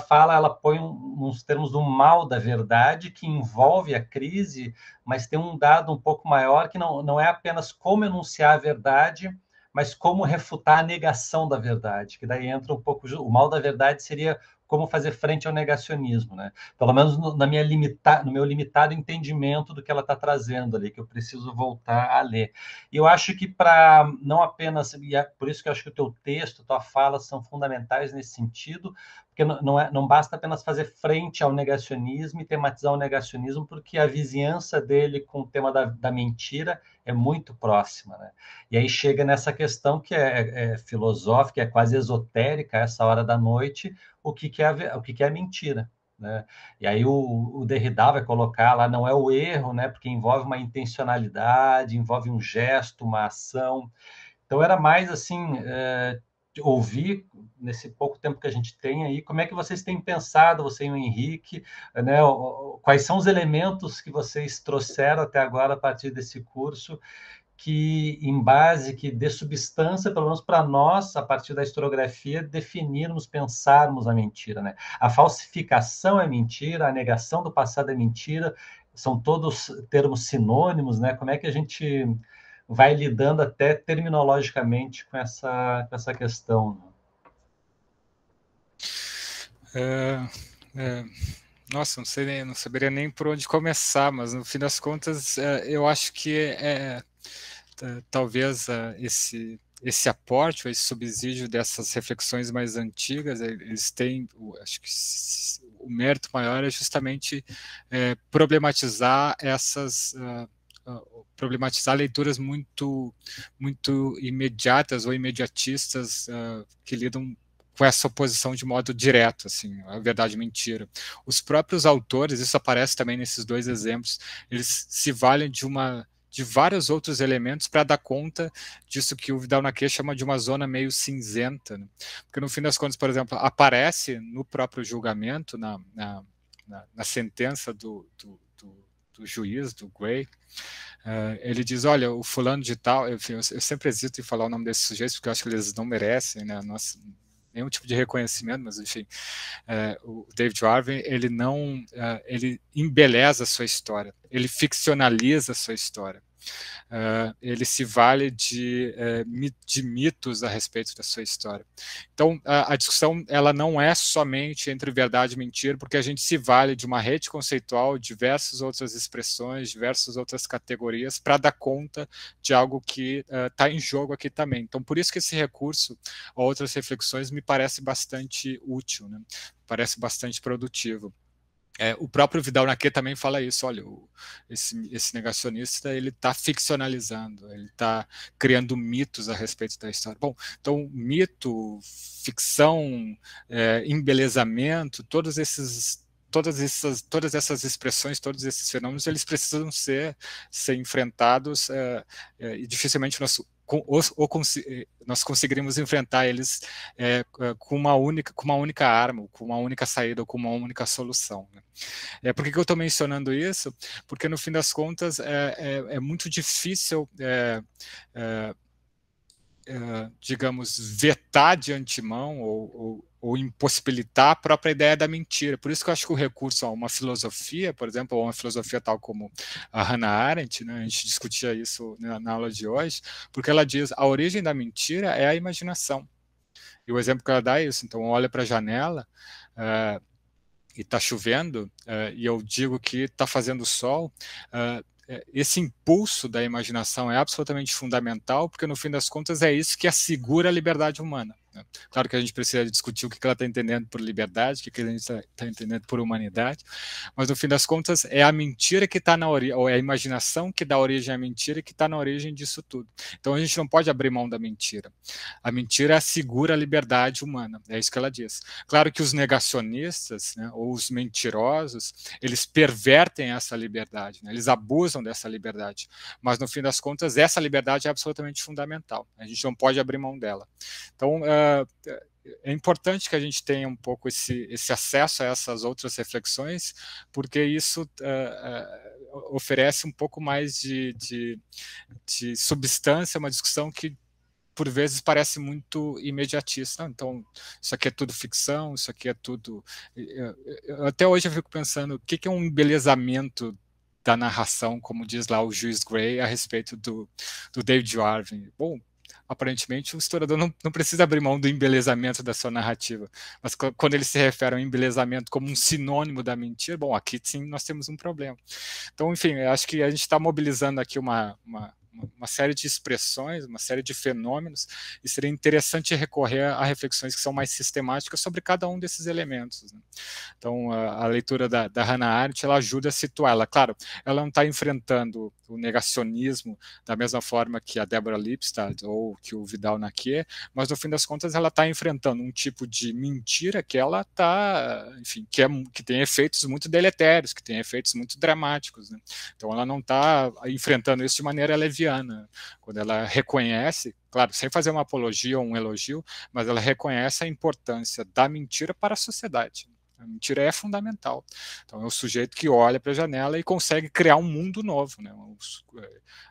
põe uns termos do mal da verdade que envolve a crise, mas tem um dado um pouco maior que não é apenas como enunciar a verdade, mas como refutar a negação da verdade, que daí entra um pouco... O mal da verdade seria como fazer frente ao negacionismo, né? Pelo menos no meu limitado entendimento do que ela está trazendo ali, que eu preciso voltar a ler. E eu acho que para não apenas... por isso que eu acho que o teu texto, tua fala são fundamentais nesse sentido, porque não basta apenas fazer frente ao negacionismo e tematizar o negacionismo, porque a vizinhança dele com o tema da mentira é muito próxima, né? E aí chega nessa questão que é filosófica, é quase esotérica, a essa hora da noite, o que é a mentira, né? E aí o Derrida vai colocar lá, não é o erro, né? Porque envolve uma intencionalidade, envolve um gesto, uma ação. Então era mais assim, ouvir nesse pouco tempo que a gente tem aí, como é que vocês têm pensado, você e o Henrique, né? Quais são os elementos que vocês trouxeram até agora a partir desse curso que dê substância, pelo menos para nós, a partir da historiografia, definirmos, pensarmos a mentira, né? A falsificação é mentira, a negação do passado é mentira, são todos termos sinônimos, né? Como é que a gente vai lidando até terminologicamente com essa questão? Nossa, não saberia nem por onde começar, mas no fim das contas, eu acho que talvez esse aporte, esse subsídio dessas reflexões mais antigas, eles têm, acho que o mérito maior é justamente problematizar problematizar leituras muito imediatas ou imediatistas que lidam com essa oposição de modo direto, assim, a verdade e mentira. Os próprios autores, isso aparece também nesses dois exemplos, eles se valem de vários outros elementos para dar conta disso que o Vidal Naquet chama de uma zona meio cinzenta, né? Porque no fim das contas, por exemplo, aparece no próprio julgamento, na sentença do juiz, do Gray, ele diz, olha, o fulano de tal, enfim, eu sempre hesito em falar o nome desses sujeitos, porque eu acho que eles não merecem, né, nenhum tipo de reconhecimento, mas enfim, o David Harvey, ele embeleza a sua história, ele ficcionaliza a sua história. ele se vale de mitos a respeito da sua história. Então, a discussão ela não é somente entre verdade e mentira, porque a gente se vale de uma rede conceitual, diversas outras expressões, diversas outras categorias, para dar conta de algo que está em jogo aqui também. Então, por isso que esse recurso a outras reflexões me parece bastante útil, né? Parece bastante produtivo. O próprio Vidal-Naquet também fala isso, olha, esse negacionista ele está ficcionalizando, ele está criando mitos a respeito da história. Bom, então mito, ficção, embelezamento, todas essas expressões, todos esses fenômenos, eles precisam ser enfrentados e dificilmente nós conseguiríamos enfrentar eles com uma única arma, com uma única saída, ou com uma única solução, né? Por que eu estou mencionando isso? Porque, no fim das contas, é muito difícil, digamos, vetar de antemão ou impossibilitar a própria ideia da mentira. Por isso que eu acho que o recurso a uma filosofia, por exemplo, ou uma filosofia tal como a Hannah Arendt, né, a gente discutia isso na aula de hoje, porque ela diz a origem da mentira é a imaginação. E o exemplo que ela dá é isso. Então, olha para a janela e está chovendo, e eu digo que está fazendo sol, esse impulso da imaginação é absolutamente fundamental, porque no fim das contas é isso que assegura a liberdade humana, né? Claro que a gente precisa discutir o que ela está entendendo por liberdade, o que a gente está entendendo por humanidade, mas no fim das contas é a mentira que está na origem, ou é a imaginação que dá origem à mentira que está na origem disso tudo. Então a gente não pode abrir mão da mentira. A mentira assegura a liberdade humana, é isso que ela diz. Claro que os negacionistas, né, ou os mentirosos, eles pervertem essa liberdade, né, eles abusam dessa liberdade, mas no fim das contas essa liberdade é absolutamente fundamental, a gente não pode abrir mão dela. Então é importante que a gente tenha um pouco esse acesso a essas outras reflexões, porque isso oferece um pouco mais de substância, uma discussão que por vezes parece muito imediatista. Então, isso aqui é tudo ficção, isso aqui é tudo... Até hoje eu fico pensando, o que é um embelezamento da narração, como diz lá o juiz Gray a respeito do David Warren? Bom, aparentemente o historiador não precisa abrir mão do embelezamento da sua narrativa, mas quando ele se refere ao embelezamento como um sinônimo da mentira, bom, aqui sim nós temos um problema. Então, enfim, eu acho que a gente está mobilizando aqui uma série de expressões, uma série de fenômenos, e seria interessante recorrer a reflexões que são mais sistemáticas sobre cada um desses elementos, né? Então, a leitura da Hannah Arendt, ela ajuda a situar ela. Claro, ela não está enfrentando o negacionismo da mesma forma que a Deborah Lipstadt ou que o Vidal-Naquet, mas no fim das contas ela está enfrentando um tipo de mentira que ela está, enfim, que tem efeitos muito deletérios, que tem efeitos muito dramáticos, né? Então ela não está enfrentando isso de maneira leviana, quando ela reconhece, claro, sem fazer uma apologia ou um elogio, mas ela reconhece a importância da mentira para a sociedade. A mentira é fundamental. Então é o sujeito que olha para a janela e consegue criar um mundo novo, né?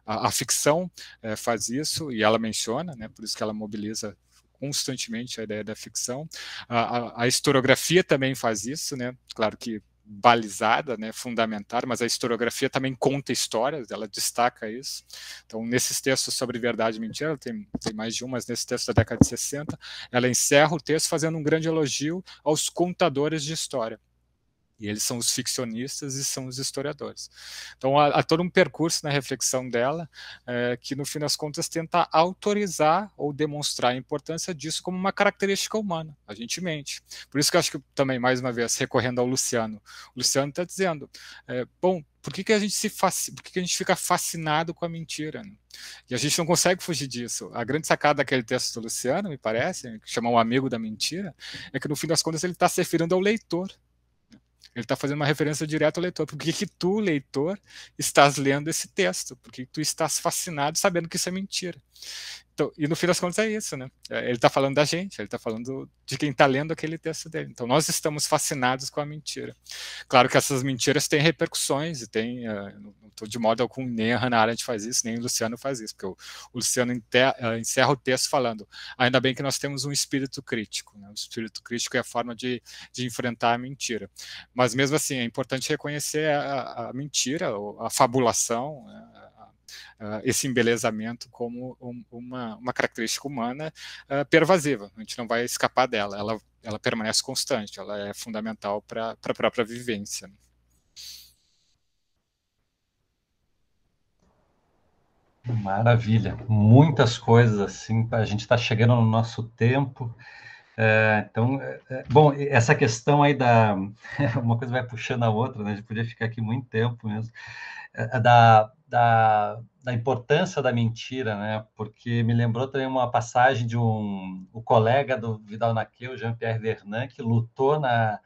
A ficção faz isso, e ela menciona, né? Por isso que ela mobiliza constantemente a ideia da ficção. A historiografia também faz isso, né? Claro que balizada, né, fundamentada, mas a historiografia também conta histórias, ela destaca isso. Então, nesses textos sobre verdade e mentira, tem mais de um, mas nesse texto da década de 60, ela encerra o texto fazendo um grande elogio aos contadores de história. E eles são os ficcionistas e são os historiadores. Então, há todo um percurso na reflexão dela que, no fim das contas, tenta autorizar ou demonstrar a importância disso como uma característica humana. A gente mente. Por isso que eu acho que também, mais uma vez, recorrendo ao Luciano, o Luciano está dizendo, bom, por que a gente fica fascinado com a mentira, né? E a gente não consegue fugir disso. A grande sacada daquele texto do Luciano, me parece, que chama O Amigo da Mentira, é que, no fim das contas, ele está se referindo ao leitor. Ele está fazendo uma referência direta ao leitor. Por que tu, leitor, estás lendo esse texto? Por que tu estás fascinado sabendo que isso é mentira? Então, e no fim das contas é isso, né? Ele está falando da gente, ele está falando de quem está lendo aquele texto dele. Então nós estamos fascinados com a mentira. Claro que essas mentiras têm repercussões e tem, não estou de modo algum, nem a Hannah Arendt faz isso, nem o Luciano faz isso, porque o Luciano encerra o texto falando, ainda bem que nós temos um espírito crítico, né? O espírito crítico é a forma de enfrentar a mentira. Mas mesmo assim é importante reconhecer a mentira, a fabulação, esse embelezamento como uma característica humana pervasiva. A gente não vai escapar dela, ela permanece constante, ela é fundamental para a própria vivência. Maravilha, muitas coisas assim, a gente está chegando no nosso tempo, então, bom, essa questão aí uma coisa vai puxando a outra, né? A gente podia ficar aqui muito tempo mesmo, da importância da mentira, né? Porque me lembrou também uma passagem de o colega do Vidal-Naquet, o Jean-Pierre Vernant, que lutou na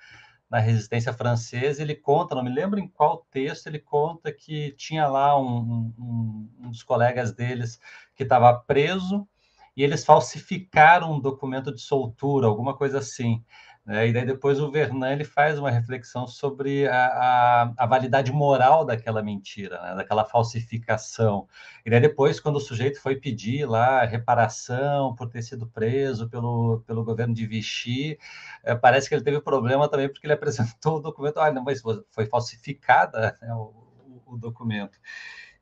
resistência francesa. Ele conta, não me lembro em qual texto, ele conta que tinha lá um dos colegas deles que estava preso e eles falsificaram um documento de soltura, alguma coisa assim, né? E daí depois o Vernant ele faz uma reflexão sobre a validade moral daquela mentira, né? Daquela falsificação. E daí depois, quando o sujeito foi pedir lá reparação por ter sido preso pelo governo de Vichy, parece que ele teve problema também porque ele apresentou o documento, não, mas foi falsificada, né, o documento.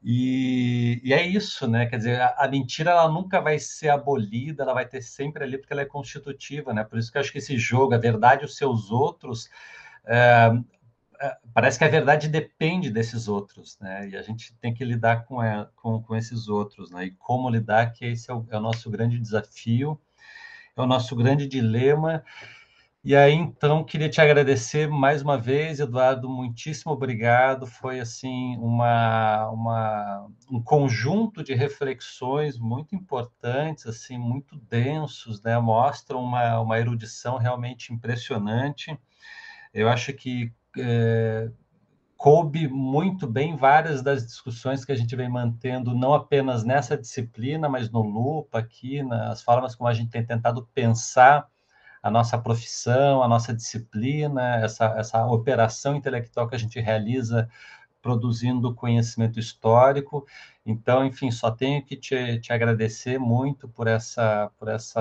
E é isso, né? Quer dizer, a mentira ela nunca vai ser abolida, ela vai ter sempre ali porque ela é constitutiva, né? Por isso que eu acho que esse jogo, a verdade e os seus outros, parece que a verdade depende desses outros, né? E a gente tem que lidar com esses outros, né? E como lidar, que esse é o nosso grande desafio, é o nosso grande dilema. E aí, então, queria te agradecer mais uma vez, Eduardo, muitíssimo obrigado. Foi, assim, um conjunto de reflexões muito importantes, assim, muito densos, né? Mostram uma erudição realmente impressionante. Eu acho que coube muito bem várias das discussões que a gente vem mantendo, não apenas nessa disciplina, mas no Lupa, aqui, nas formas como a gente tem tentado pensar a nossa profissão, a nossa disciplina, essa operação intelectual que a gente realiza produzindo conhecimento histórico. Então, enfim, só tenho que te agradecer muito por essa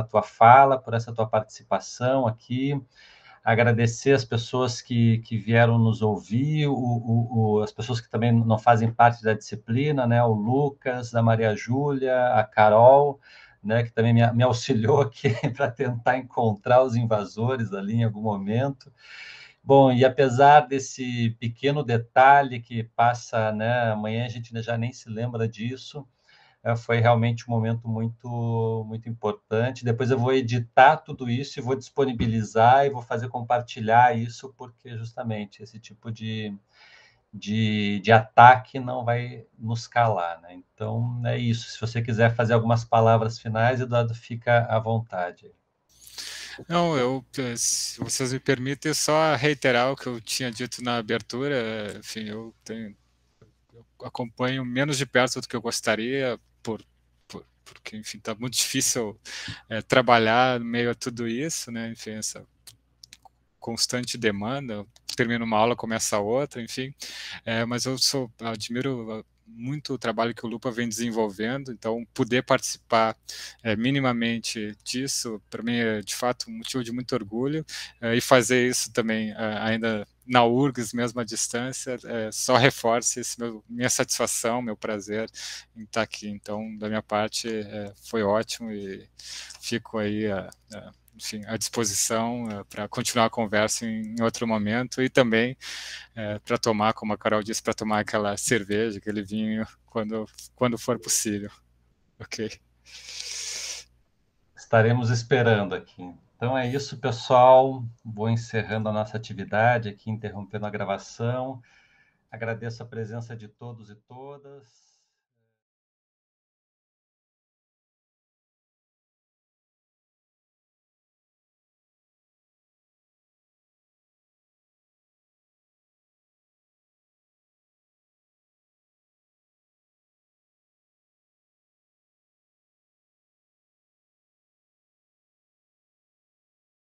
tua fala, por essa tua participação aqui, agradecer as pessoas que vieram nos ouvir, as pessoas que também não fazem parte da disciplina, né? O Lucas, a Maria Júlia, a Carol, né, que também me auxiliou aqui para tentar encontrar os invasores ali em algum momento. Bom, e apesar desse pequeno detalhe que passa, né, amanhã a gente já nem se lembra disso, foi realmente um momento muito, muito importante. Depois eu vou editar tudo isso e vou disponibilizar e vou fazer compartilhar isso, porque justamente esse tipo de ataque não vai nos calar, né? Então, é isso. Se você quiser fazer algumas palavras finais, Eduardo, fica à vontade. Não, se vocês me permitem, só reiterar o que eu tinha dito na abertura. Enfim, eu acompanho menos de perto do que eu gostaria, porque, enfim, está muito difícil trabalhar no meio a tudo isso, né? Enfim, essa constante demanda, termina uma aula, começa outra, enfim, mas eu admiro muito o trabalho que o Lupa vem desenvolvendo, então poder participar minimamente disso, para mim é de fato um motivo de muito orgulho, e fazer isso também ainda na URGS, mesmo à distância, só reforça minha satisfação, meu prazer em estar aqui. Então, da minha parte, foi ótimo e fico aí enfim, à disposição para continuar a conversa em outro momento e também para tomar, como a Carol disse, para tomar aquela cerveja, aquele vinho, quando for possível. Ok. Estaremos esperando aqui. Então é isso, pessoal. Vou encerrando a nossa atividade aqui, interrompendo a gravação. Agradeço a presença de todos e todas.